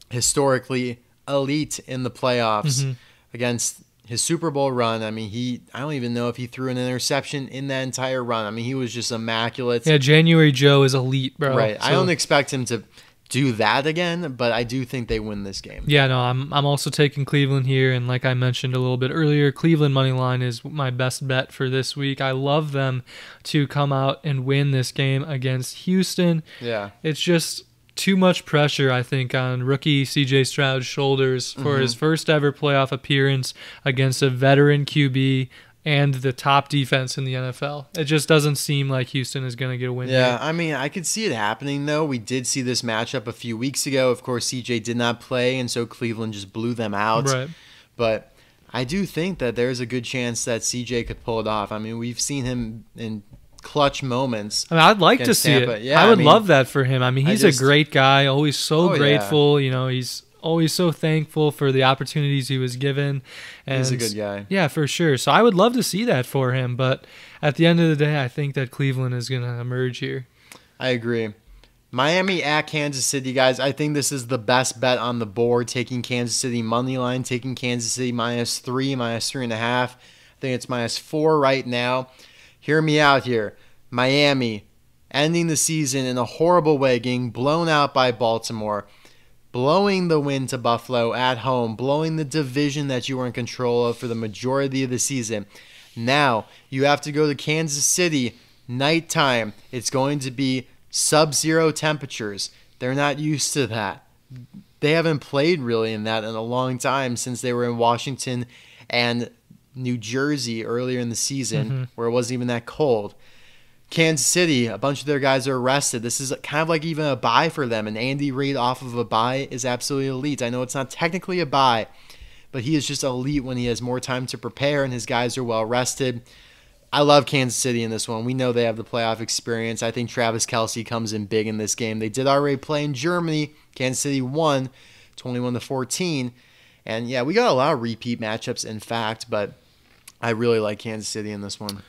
Speaker 1: historically elite in the playoffs against his Super Bowl run. I don't even know if he threw an interception in that entire run. He was just immaculate.
Speaker 2: Yeah, January Joe is elite, bro.
Speaker 1: Right. So I don't expect him to do that again, but I do think they win this game.
Speaker 2: Yeah, no, I'm also taking Cleveland here, and like I mentioned a little bit earlier, Cleveland money line is my best bet for this week. I love them to come out and win this game against Houston.
Speaker 1: Yeah.
Speaker 2: It's just too much pressure, I think, on rookie CJ Stroud's shoulders for his first ever playoff appearance against a veteran QB and the top defense in the NFL. It just doesn't seem like Houston is going to get a win.
Speaker 1: Yeah,
Speaker 2: here.
Speaker 1: I mean, I could see it happening, though. We did see this matchup a few weeks ago. Of course, CJ did not play, and so Cleveland just blew them out.
Speaker 2: Right.
Speaker 1: But I do think that there's a good chance that CJ could pull it off. I mean, we've seen him in clutch moments.
Speaker 2: I mean, I'd like to see
Speaker 1: Tampa.
Speaker 2: it.
Speaker 1: Yeah,
Speaker 2: I would love that for him. I mean, he's a great guy, always so grateful.
Speaker 1: Yeah.
Speaker 2: You know, he's always so thankful for the opportunities he was given. And
Speaker 1: he's a good guy.
Speaker 2: Yeah, for sure. So I would love to see that for him. But at the end of the day, I think that Cleveland is going to emerge here.
Speaker 1: I agree. Miami at Kansas City, guys. I think this is the best bet on the board, taking Kansas City money line, taking Kansas City -3, -3.5. I think it's -4 right now. Hear me out here. Miami ending the season in a horrible way, getting blown out by Baltimore, blowing the win to Buffalo at home, blowing the division that you were in control of for the majority of the season. Now you have to go to Kansas City nighttime. It's going to be sub-zero temperatures. They're not used to that. They haven't played really in that in a long time since they were in Washington and New Jersey earlier in the season where it wasn't even that cold. Kansas City, a bunch of their guys are rested. This is kind of like even a bye for them, and Andy Reid off of a bye is absolutely elite. I know it's not technically a bye, but he is just elite when he has more time to prepare and his guys are well rested. I love Kansas City in this one. We know they have the playoff experience. I think Travis Kelce comes in big in this game. They did already play in Germany. Kansas City won 21-14. And yeah, we got a lot of repeat matchups, in fact, but I really like Kansas City in this one.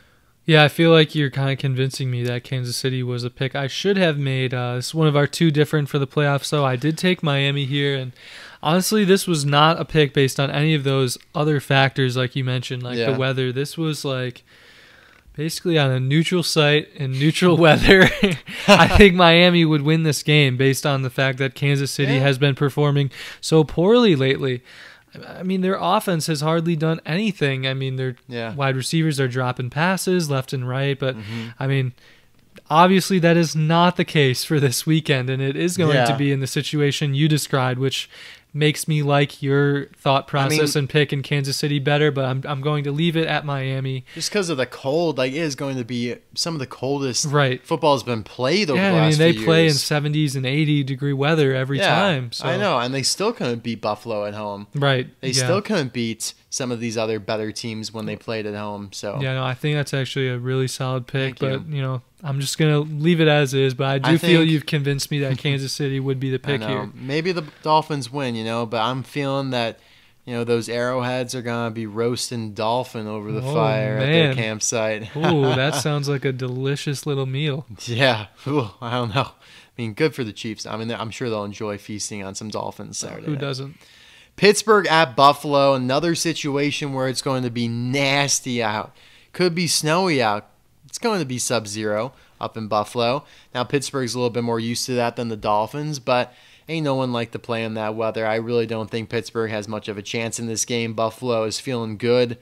Speaker 2: Yeah, I feel like you're kind of convincing me that Kansas City was a pick I should have made. It's one of our two different for the playoffs, so I did take Miami here. And honestly, this was not a pick based on any of those other factors like you mentioned, like the weather. This was like basically on a neutral site in neutral weather. I think Miami would win this game based on the fact that Kansas City has been performing so poorly lately. I mean, their offense has hardly done anything. I mean, their wide receivers are dropping passes left and right. But, I mean, obviously that is not the case for this weekend. And it is going to be in the situation you described, which makes me like your thought process and pick in Kansas City better, but I'm going to leave it at Miami.
Speaker 1: Just because of the cold, like it is going to be some of the coldest football has been played over the last few years.
Speaker 2: They play in 70s and 80-degree weather every time. So.
Speaker 1: I know, and they still couldn't beat Buffalo at home.
Speaker 2: Right.
Speaker 1: They still couldn't beat some of these other better teams when they played at home. So
Speaker 2: yeah, no, I think that's actually a really solid pick, but you know, I'm just going to leave it as is, but I do feel you've convinced me that Kansas City would be the pick here.
Speaker 1: Maybe the Dolphins win, you know, but I'm feeling that, you know, those arrowheads are going to be roasting dolphin over the fire at their campsite.
Speaker 2: Ooh, that sounds like a delicious little meal.
Speaker 1: Yeah. Ooh, I don't know. I mean, good for the Chiefs. I mean, I'm sure they'll enjoy feasting on some Dolphins Saturday.
Speaker 2: Who doesn't?
Speaker 1: Pittsburgh at Buffalo, another situation where it's going to be nasty out. Could be snowy out. It's going to be sub-zero up in Buffalo. Now, Pittsburgh's a little bit more used to that than the Dolphins, but ain't no one like to play in that weather. I really don't think Pittsburgh has much of a chance in this game. Buffalo is feeling good.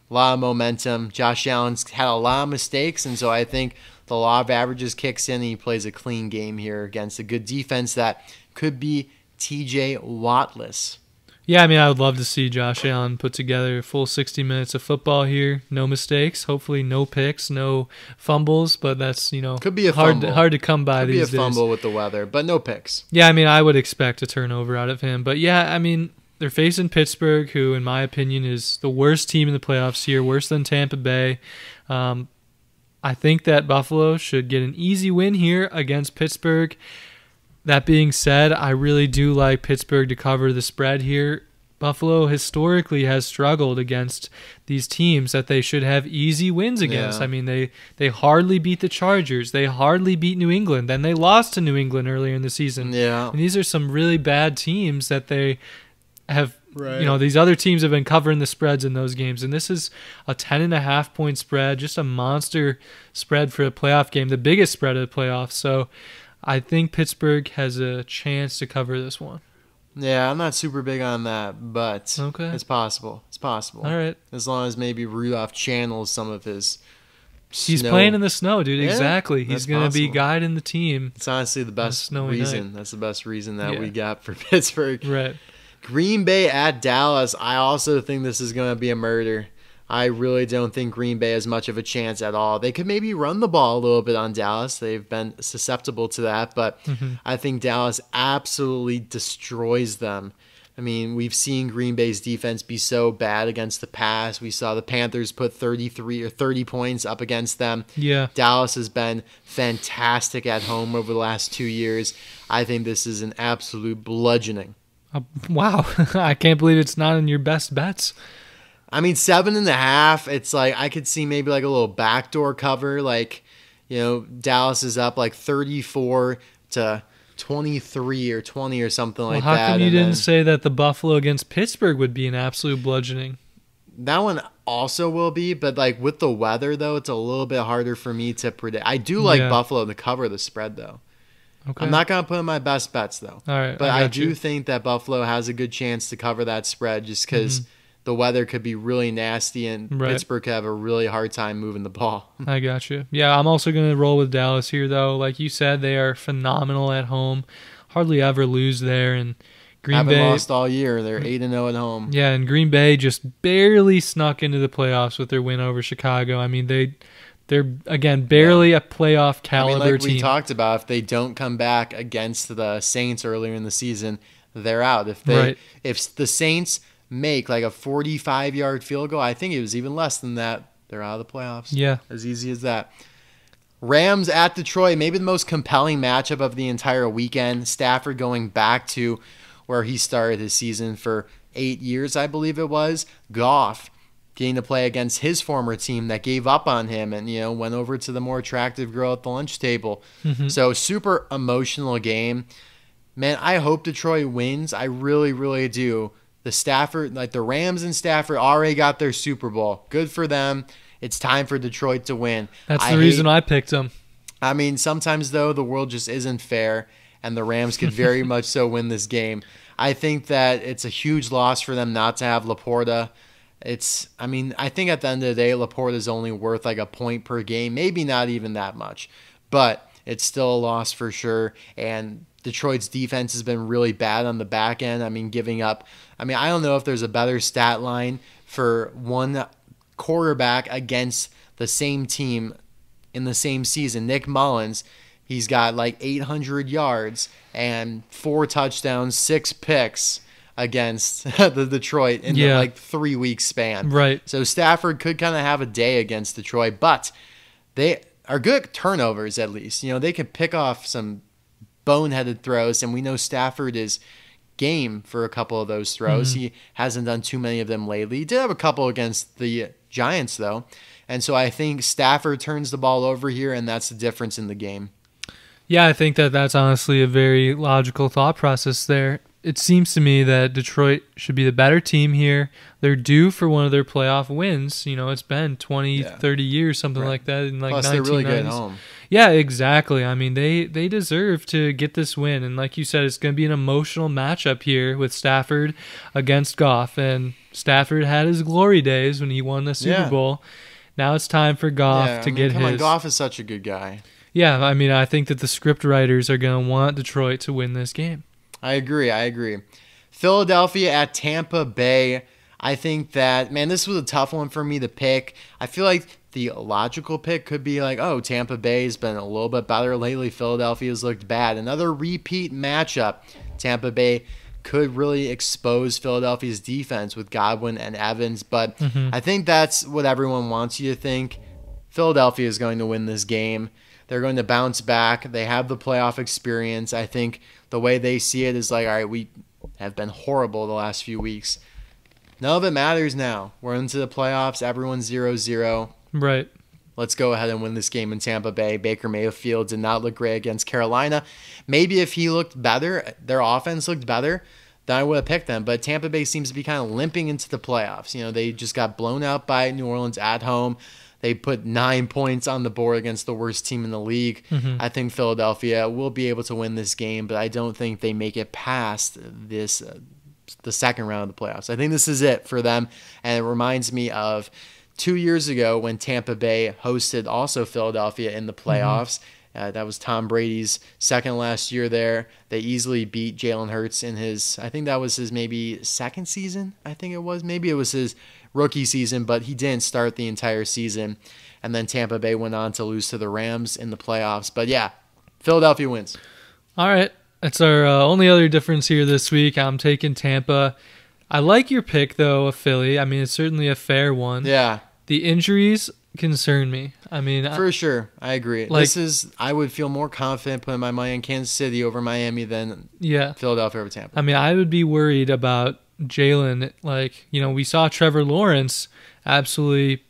Speaker 1: A lot of momentum. Josh Allen's had a lot of mistakes, and so I think the law of averages kicks in and he plays a clean game here against a good defense that could be TJ Wattless.
Speaker 2: Yeah, I mean, I would love to see Josh Allen put together a full 60 minutes of football here. No mistakes. Hopefully no picks, no fumbles, but that's, you know,
Speaker 1: could be a
Speaker 2: hard to come by these days.
Speaker 1: Could be a fumble with the weather, but no picks.
Speaker 2: Yeah, I mean, I would expect a turnover out of him. But yeah, I mean, they're facing Pittsburgh, who, in my opinion, is the worst team in the playoffs here, worse than Tampa Bay. I think that Buffalo should get an easy win here against Pittsburgh. That being said, I really do like Pittsburgh to cover the spread here. Buffalo historically has struggled against these teams that they should have easy wins against. Yeah. I mean, they hardly beat the Chargers. They hardly beat New England. Then they lost to New England earlier in the season.
Speaker 1: Yeah.
Speaker 2: And these are some really bad teams that they have, you know, these other teams have been covering the spreads in those games. And this is a 10.5 point spread, just a monster spread for a playoff game, the biggest spread of the playoffs. So I think Pittsburgh has a chance to cover this one.
Speaker 1: Yeah, I'm not super big on that, but it's possible. It's possible.
Speaker 2: All right.
Speaker 1: As long as maybe Rudolph channels some of his
Speaker 2: He's playing in the snow, dude. Yeah, exactly. He's going to be guiding the team.
Speaker 1: It's honestly the best reason.
Speaker 2: Night.
Speaker 1: That's the best reason that we got for Pittsburgh.
Speaker 2: Right.
Speaker 1: Green Bay at Dallas. I also think this is going to be a murder. I really don't think Green Bay has much of a chance at all. They could maybe run the ball a little bit on Dallas. They've been susceptible to that, but I think Dallas absolutely destroys them. I mean, we've seen Green Bay's defense be so bad against the pass. We saw the Panthers put 33 or 30 points up against them.
Speaker 2: Yeah.
Speaker 1: Dallas has been fantastic at home over the last 2 years. I think this is an absolute bludgeoning.
Speaker 2: Wow. I can't believe it's not in your best bets.
Speaker 1: I mean, 7.5, it's like I could see maybe like a little backdoor cover. Like, Dallas is up like 34 to 23 or 20 or something like that.
Speaker 2: How come you didn't say that the Buffalo against Pittsburgh would be an absolute bludgeoning?
Speaker 1: That one also will be, but like with the weather, though, it's a little bit harder for me to predict. I do like Buffalo to cover the spread, though. Okay. I'm not going to put in my best bets, though.
Speaker 2: All right,
Speaker 1: but I do think that Buffalo has a good chance to cover that spread just because the weather could be really nasty and Pittsburgh could have a really hard time moving the ball.
Speaker 2: I got you. Yeah, I'm also going to roll with Dallas here, though. Like you said, they are phenomenal at home. Hardly ever lose there. And Green Bay
Speaker 1: haven't lost all year. They're 8-0 at home.
Speaker 2: Yeah, and Green Bay just barely snuck into the playoffs with their win over Chicago. I mean, they're again barely a playoff caliber team.
Speaker 1: We talked about, if they don't come back against the Saints earlier in the season, they're out. If the Saints make like a 45-yard field goal, I think it was even less than that, they're out of the playoffs.
Speaker 2: Yeah.
Speaker 1: As easy as that. Rams at Detroit, maybe the most compelling matchup of the entire weekend. Stafford going back to where he started his season for 8 years, I believe it was. Goff getting to play against his former team that gave up on him and, went over to the more attractive girl at the lunch table. So super emotional game. Man, I hope Detroit wins. I really, really do. The Rams and Stafford already got their Super Bowl. Good for them. It's time for Detroit to win.
Speaker 2: That's the reason I picked them.
Speaker 1: I mean, sometimes, though, the world just isn't fair, and the Rams could very much so win this game. I think that it's a huge loss for them not to have Laporta. I think at the end of the day, Laporta is only worth like a point per game, maybe not even that much. But it's still a loss for sure, and Detroit's defense has been really bad on the back end. I mean, giving up. I don't know if there's a better stat line for one quarterback against the same team in the same season. Nick Mullins, he's got like 800 yards and 4 touchdowns, 6 picks against the Detroit in the 3-week span.
Speaker 2: Right.
Speaker 1: So Stafford could kind of have a day against Detroit, but they are good at turnovers at least. They can pick off some boneheaded throws, and we know Stafford is game for a couple of those throws. He hasn't done too many of them lately. He did have a couple against the Giants, though. And so I think Stafford turns the ball over here, and that's the difference in the game.
Speaker 2: Yeah, I think that's honestly a very logical thought process there. It seems to me that Detroit should be the better team here. They're due for one of their playoff wins. It's been 20, 30 years, something like that. In like
Speaker 1: Plus,
Speaker 2: 1990s.
Speaker 1: they're really good at home.
Speaker 2: Yeah, exactly. I mean, they deserve to get this win. And like you said, it's going to be an emotional matchup here with Stafford against Goff. And Stafford had his glory days when he won the Super Bowl. Now it's time for Goff to get his.
Speaker 1: Goff is such a good guy.
Speaker 2: Yeah, I think that the script writers are going to want Detroit to win this game.
Speaker 1: I agree. Philadelphia at Tampa Bay. I think that, man, this was a tough one for me to pick. I feel like the logical pick could be like, Tampa Bay's been a little bit better lately. Philadelphia's looked bad. Another repeat matchup. Tampa Bay could really expose Philadelphia's defense with Godwin and Evans, but I think that's what everyone wants you to think. Philadelphia is going to win this game. They're going to bounce back. They have the playoff experience. I think the way they see it is like, all right, we have been horrible the last few weeks. None of it matters now. We're into the playoffs. Everyone's 0-0.
Speaker 2: Right.
Speaker 1: Let's go ahead and win this game in Tampa Bay. Baker Mayfield did not look great against Carolina. Maybe if he looked better, their offense looked better, then I would have picked them. But Tampa Bay seems to be kind of limping into the playoffs. They just got blown out by New Orleans at home. They put 9 points on the board against the worst team in the league. I think Philadelphia will be able to win this game, but I don't think they make it past this the second round of the playoffs. I think this is it for them, and it reminds me of 2 years ago when Tampa Bay hosted also Philadelphia in the playoffs. That was Tom Brady's second last year there. They easily beat Jalen Hurts in his, I think that was his maybe second season, I think it was. Maybe it was his rookie season, but he didn't start the entire season. And then Tampa Bay went on to lose to the Rams in the playoffs. But yeah, Philadelphia wins.
Speaker 2: All right. That's our only other difference here this week. I'm taking Tampa. I like your pick, though, of Philly. I mean, it's certainly a fair one.
Speaker 1: Yeah.
Speaker 2: The injuries concern me. I mean,
Speaker 1: for sure. I agree. I would feel more confident putting my money in Kansas City over Miami than Philadelphia over Tampa.
Speaker 2: I mean, I would be worried about Jalen. Like, we saw Trevor Lawrence absolutely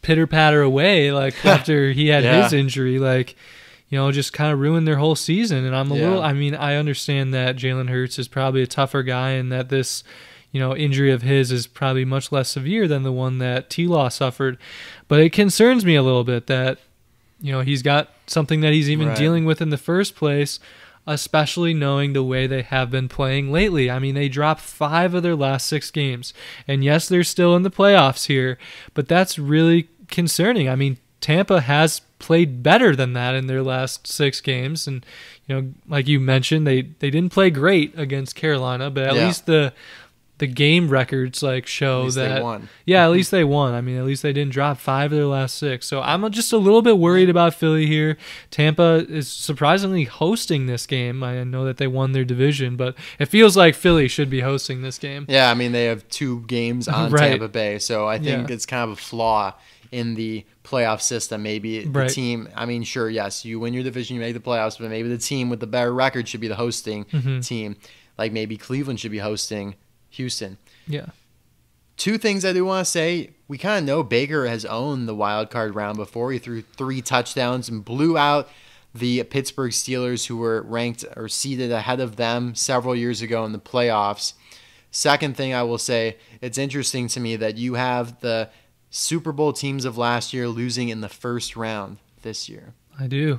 Speaker 2: pitter-patter away, like, after he had his injury. Like, just kind of ruined their whole season. And I'm a little, I mean, I understand that Jalen Hurts is probably a tougher guy and that this, injury of his is probably much less severe than the one that T-Law suffered. But it concerns me a little bit that, he's got something that he's even dealing with in the first place, especially knowing the way they have been playing lately. I mean, they dropped 5 of their last 6 games. And yes, they're still in the playoffs here, but that's really concerning. I mean, Tampa has played better than that in their last 6 games. And, like you mentioned, they didn't play great against Carolina, but at least the game records show that
Speaker 1: they won.
Speaker 2: Yeah, at least they won. I mean, at least they didn't drop 5 of their last 6. So I'm just a little bit worried about Philly here. Tampa is surprisingly hosting this game. I know that they won their division, but it feels like Philly should be hosting this game.
Speaker 1: Yeah, I mean, they have 2 games on Tampa Bay, so I think it's kind of a flaw in the playoff system. Maybe the team, I mean, sure, yes, you win your division, you make the playoffs, but maybe the team with the better record should be the hosting team. Like maybe Cleveland should be hosting Houston.
Speaker 2: Yeah.
Speaker 1: 2 things I do want to say. We kind of know Baker has owned the wild card round before. He threw 3 touchdowns and blew out the Pittsburgh Steelers, who were ranked or seeded ahead of them several years ago in the playoffs. Second thing I will say, it's interesting to me that you have the Super Bowl teams of last year losing in the first round this year.
Speaker 2: I do.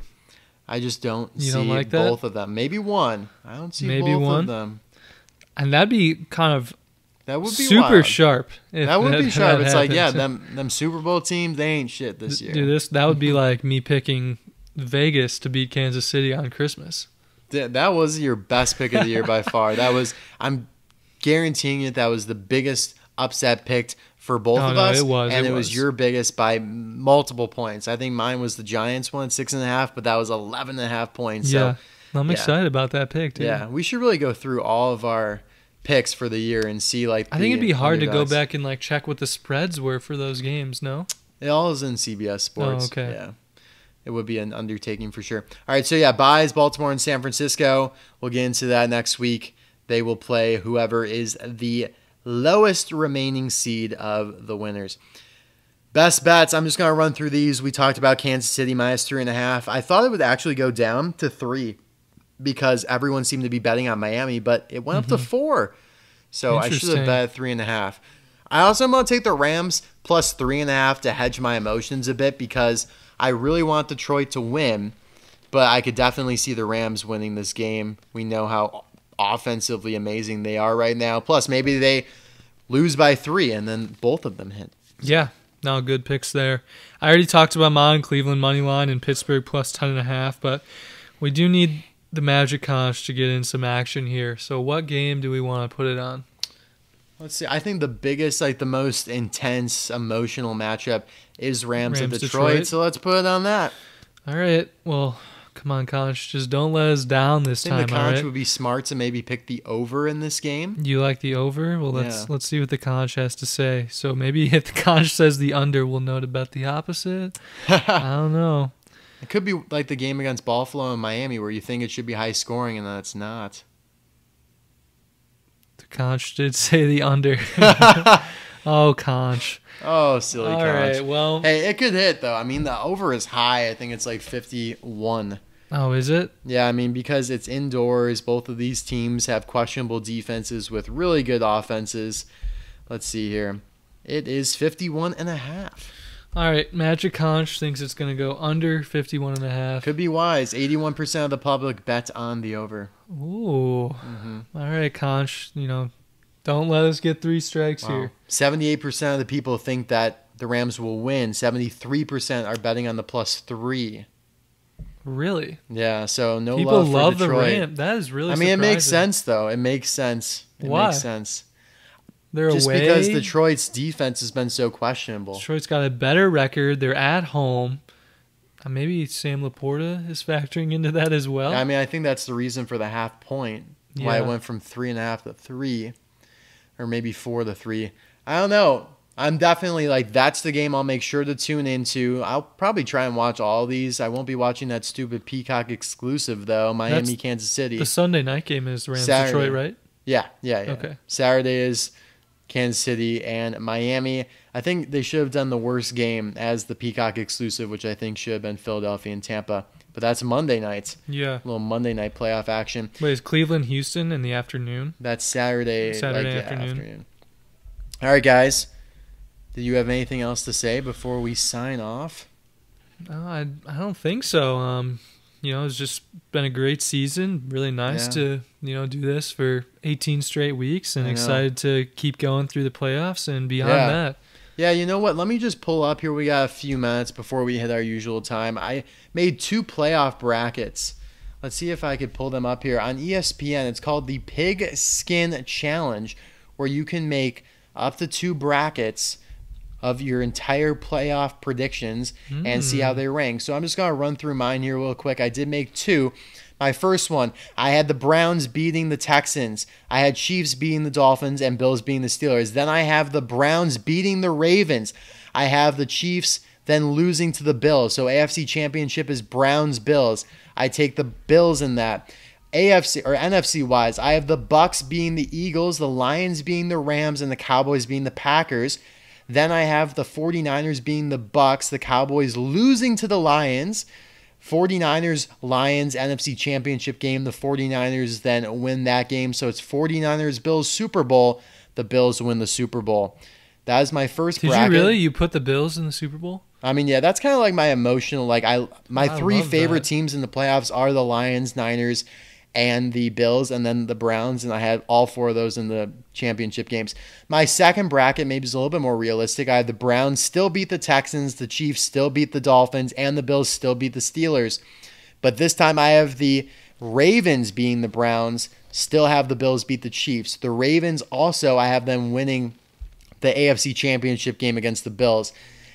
Speaker 1: I just don't see
Speaker 2: like
Speaker 1: both of them. Maybe one. I don't see both of them.
Speaker 2: And that'd be kind of
Speaker 1: that would be
Speaker 2: super
Speaker 1: wild.
Speaker 2: Sharp.
Speaker 1: That would be sharp. It's like, them Super Bowl teams, they ain't shit this year.
Speaker 2: Dude, that would be like me picking Vegas to beat Kansas City on Christmas.
Speaker 1: That was your best pick of the year by far. I'm guaranteeing you that was the biggest upset picked for both of us.
Speaker 2: It was
Speaker 1: your biggest by multiple points. I think mine was the Giants one, 6.5, but that was 11.5 points.
Speaker 2: Yeah.
Speaker 1: So,
Speaker 2: I'm excited about that pick, too.
Speaker 1: Yeah, we should really go through all of our picks for the year and see I
Speaker 2: think it'd be hard to go back and check what the spreads were for those games, no?
Speaker 1: It all is in CBS Sports.
Speaker 2: Oh, okay.
Speaker 1: Yeah. It would be an undertaking for sure. All right, so buys Baltimore and San Francisco. We'll get into that next week. They will play whoever is the lowest remaining seed of the winners. Best bets, I'm just going to run through these. We talked about Kansas City minus 3.5. I thought it would actually go down to 3 because everyone seemed to be betting on Miami, but it went up to 4. So I should have bet 3.5. I also am going to take the Rams plus 3.5 to hedge my emotions a bit because I really want Detroit to win, but I could definitely see the Rams winning this game. We know how offensively amazing they are right now. Plus, maybe they lose by 3 and then both of them hit.
Speaker 2: Yeah, no, good picks there. I already talked about mine, Cleveland money line and Pittsburgh plus 10.5, but we do need the Magic Conch to get in some action here. So what game do we want to put it on?
Speaker 1: Let's see. I think the biggest, the most intense, emotional matchup is Rams at Detroit. So let's put it on that.
Speaker 2: All right. Well, come on, Conch. Just don't let us down this time. I think
Speaker 1: the Conch would be smart to maybe pick the over in this game.
Speaker 2: You like the over? Well, let's see what the Conch has to say. So maybe if the Conch says the under, we'll know to bet the opposite. I don't know.
Speaker 1: It could be like the game against Buffalo and Miami where you think it should be high scoring and then it's not.
Speaker 2: The Conch did say the under. Oh, Conch.
Speaker 1: Oh, silly Conch.
Speaker 2: All right, well.
Speaker 1: Hey, it could hit, though. I mean, the over is high. I think it's 51.
Speaker 2: Oh, is it?
Speaker 1: Yeah, I mean, because it's indoors. Both of these teams have questionable defenses with really good offenses. Let's see here. It is 51.5.
Speaker 2: All right, Magic Conch thinks it's going to go under 51.5.
Speaker 1: Could be wise. 81% of the public bet on the over.
Speaker 2: Ooh. All right, Conch, don't let us get 3 strikes here.
Speaker 1: 78% of the people think that the Rams will win. 73% are betting on the plus 3.
Speaker 2: Really?
Speaker 1: Yeah, so no
Speaker 2: People
Speaker 1: love for
Speaker 2: love the
Speaker 1: Detroit.
Speaker 2: Rams. That is really
Speaker 1: I mean,
Speaker 2: surprising.
Speaker 1: it makes sense, though. It makes sense.
Speaker 2: Why?
Speaker 1: Makes sense.
Speaker 2: They're
Speaker 1: Just
Speaker 2: away.
Speaker 1: because Detroit's defense has been so questionable.
Speaker 2: Detroit's got a better record. They're at home. Maybe Sam Laporta is factoring into that as well.
Speaker 1: I mean, I think that's the reason for the half point. Why it went from 3.5 to 3, or maybe 4 to 3. I don't know. I'm definitely like, that's the game I'll make sure to tune into. I'll probably try and watch all these. I won't be watching that stupid Peacock exclusive, though. Miami, Kansas City.
Speaker 2: The Sunday night game is Rams
Speaker 1: Saturday.
Speaker 2: Detroit, right?
Speaker 1: Yeah.
Speaker 2: Okay.
Speaker 1: Saturday is Kansas City and Miami. I think they should have done the worst game as the Peacock exclusive, which I think should have been Philadelphia and Tampa. But that's Monday night.
Speaker 2: Yeah.
Speaker 1: A little Monday night playoff action.
Speaker 2: Wait, is Cleveland Houston in the afternoon?
Speaker 1: That's Saturday.
Speaker 2: Afternoon.
Speaker 1: All right, guys. Do you have anything else to say before we sign off?
Speaker 2: No, I don't think so. It's just been a great season. Really nice to, do this for 18 straight weeks, and excited to keep going through the playoffs and beyond that.
Speaker 1: Yeah, you know what? Let me just pull up here. We got a few minutes before we hit our usual time. I made 2 playoff brackets. Let's see if I could pull them up here. On ESPN, it's called the Pigskin Challenge, where you can make up to 2 brackets of your entire playoff predictions and see how they rank. So I'm just going to run through mine here real quick. I did make 2. My first one, I had the Browns beating the Texans. I had Chiefs beating the Dolphins and Bills beating the Steelers. Then I have the Browns beating the Ravens. I have the Chiefs then losing to the Bills. So AFC Championship is Browns-Bills. I take the Bills in that. AFC or NFC wise, I have the Bucks beating the Eagles, the Lions beating the Rams, and the Cowboys beating the Packers. Then I have the 49ers being the Bucks, the Cowboys losing to the Lions. 49ers, Lions, NFC Championship game. The 49ers then win that game. So it's 49ers, Bills, Super Bowl. The Bills win the Super Bowl. That is my first bracket.
Speaker 2: Did you really? You put the Bills in the Super Bowl?
Speaker 1: I mean, yeah, that's kind of like my emotional. Like my 3 favorite teams in the playoffs are the Lions, Niners, and the Bills, and then the Browns, and I had all 4 of those in the championship games. My second bracket maybe is a little bit more realistic. I had the Browns still beat the Texans, the Chiefs still beat the Dolphins, and the Bills still beat the Steelers. But this time I have the Ravens beating the Browns, still have the Bills beat the Chiefs. The Ravens also, I have them winning the AFC Championship game against the Bills.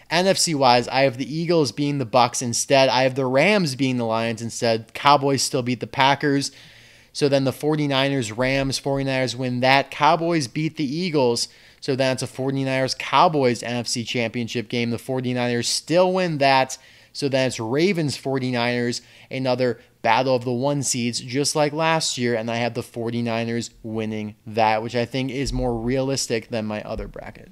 Speaker 1: NFC-wise, I have the Eagles beating the Bucks instead. I have the Rams beating the Lions instead. Cowboys still beat the Packers. So then the 49ers, Rams, 49ers win that. Cowboys beat the Eagles. So then it's a 49ers-Cowboys NFC Championship game. The 49ers still win that. So then it's Ravens, 49ers, another battle of the 1 seeds, just like last year. And I have the 49ers winning that, which I think is more realistic than my other bracket.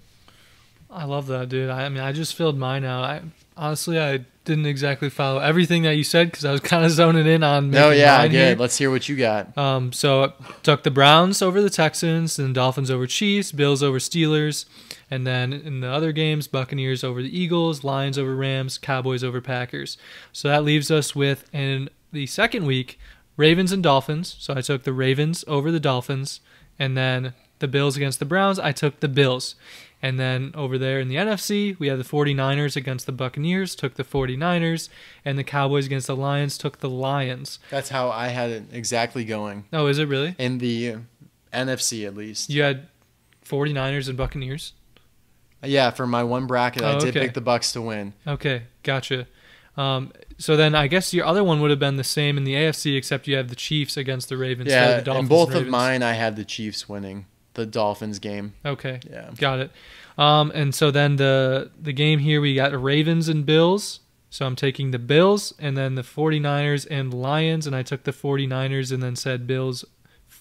Speaker 2: I love that, dude. I mean, I just filled mine out. Honestly, I didn't exactly follow everything that you said because I was kind of zoning in on making mine
Speaker 1: good.
Speaker 2: here.
Speaker 1: Let's hear what you got.
Speaker 2: So I took the Browns over the Texans, and Dolphins over Chiefs, Bills over Steelers, and then in the other games, Buccaneers over the Eagles, Lions over Rams, Cowboys over Packers. So that leaves us with, in the second week, Ravens and Dolphins. So I took the Ravens over the Dolphins, and then the Bills against the Browns, I took the Bills. And then over there in the NFC, we have the 49ers against the Buccaneers, took the 49ers, and the Cowboys against the Lions, took the Lions.
Speaker 1: That's how I had it exactly going.
Speaker 2: Oh, is it really?
Speaker 1: In the NFC, at least.
Speaker 2: You had 49ers and Buccaneers?
Speaker 1: Yeah, for my one bracket, I did pick the Bucs to win.
Speaker 2: Okay, gotcha. So then I guess your other one would have been the same in the AFC, except you have the Chiefs against the Ravens.
Speaker 1: Yeah,
Speaker 2: the Dolphins
Speaker 1: in both
Speaker 2: and
Speaker 1: of mine, I had the Chiefs winning the Dolphins game.
Speaker 2: Okay,
Speaker 1: yeah,
Speaker 2: got it. And so then the game here, we got Ravens and Bills. So I'm taking the Bills, and then the 49ers and Lions, and I took the 49ers and then said Bills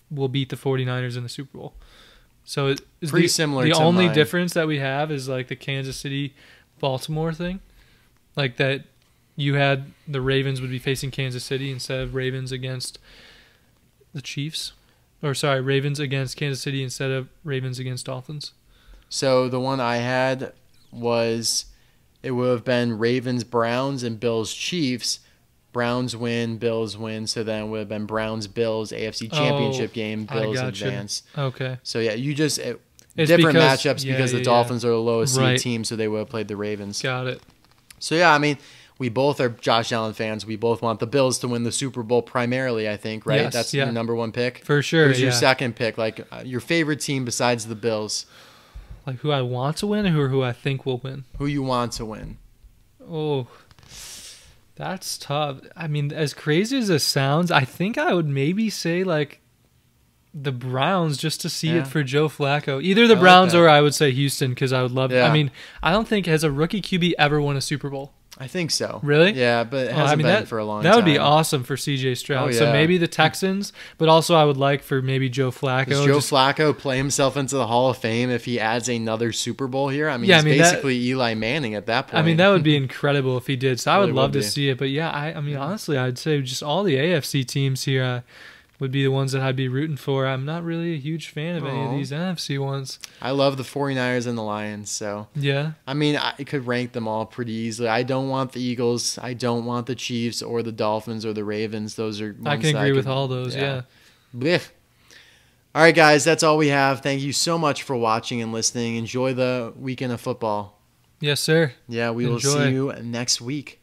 Speaker 2: will beat the 49ers in the Super Bowl. So it's
Speaker 1: pretty similar.
Speaker 2: The
Speaker 1: to
Speaker 2: only
Speaker 1: mine.
Speaker 2: difference that we have is like the Kansas City Baltimore thing, like that you had the Ravens would be facing Kansas City instead of Ravens against the Chiefs, or sorry, Ravens against Kansas City instead of Ravens against Dolphins.
Speaker 1: So the one I had was it would have been Ravens Browns and Bills Chiefs. Browns win, Bills win, so then it would have been Browns Bills AFC Championship game, Bills advance.
Speaker 2: Okay.
Speaker 1: So yeah, you just
Speaker 2: It's
Speaker 1: different
Speaker 2: because,
Speaker 1: matchups because the Dolphins are the lowest seed team, so they would have played the Ravens.
Speaker 2: Got it.
Speaker 1: So yeah, I mean, we both are Josh Allen fans. We both want the Bills to win the Super Bowl primarily, I think, right?
Speaker 2: Yes,
Speaker 1: That's
Speaker 2: yeah.
Speaker 1: your number one pick?
Speaker 2: For sure,
Speaker 1: Who's your
Speaker 2: yeah.
Speaker 1: second pick? Like your favorite team besides the Bills?
Speaker 2: Like who I want to win or who I think will win?
Speaker 1: Who you want to win?
Speaker 2: Oh, that's tough. I mean, as crazy as it sounds, I think I would maybe say like the Browns just to see it for Joe Flacco. Either the Browns or I would say Houston because I would love.
Speaker 1: Yeah.
Speaker 2: I mean, I don't think has a rookie QB ever won a Super Bowl.
Speaker 1: I think so.
Speaker 2: Really?
Speaker 1: Yeah, but it hasn't been for a long time.
Speaker 2: That would be awesome for CJ Stroud.
Speaker 1: Oh, yeah.
Speaker 2: So maybe the Texans, but also I would like for maybe Joe Flacco.
Speaker 1: Does Joe Flacco play himself into the Hall of Fame if he adds another Super Bowl here? I mean, he's basically Eli Manning at that point.
Speaker 2: I mean, that would be incredible if he did. So I would
Speaker 1: Really
Speaker 2: love
Speaker 1: would
Speaker 2: to
Speaker 1: be.
Speaker 2: see it. But yeah, I mean, honestly, I'd say just all the AFC teams here would be the ones that I'd be rooting for. I'm not really a huge fan of any of these NFC ones.
Speaker 1: I love the 49ers and the Lions, so
Speaker 2: Yeah.
Speaker 1: I mean, I could rank them all pretty easily. I don't want the Eagles. I don't want the Chiefs or the Dolphins or the Ravens. Those are ones
Speaker 2: I can agree with all those, yeah.
Speaker 1: Blech. All right, guys, that's all we have. Thank you so much for watching and listening. Enjoy the weekend of football.
Speaker 2: Yes, sir.
Speaker 1: Yeah, we will see you next week.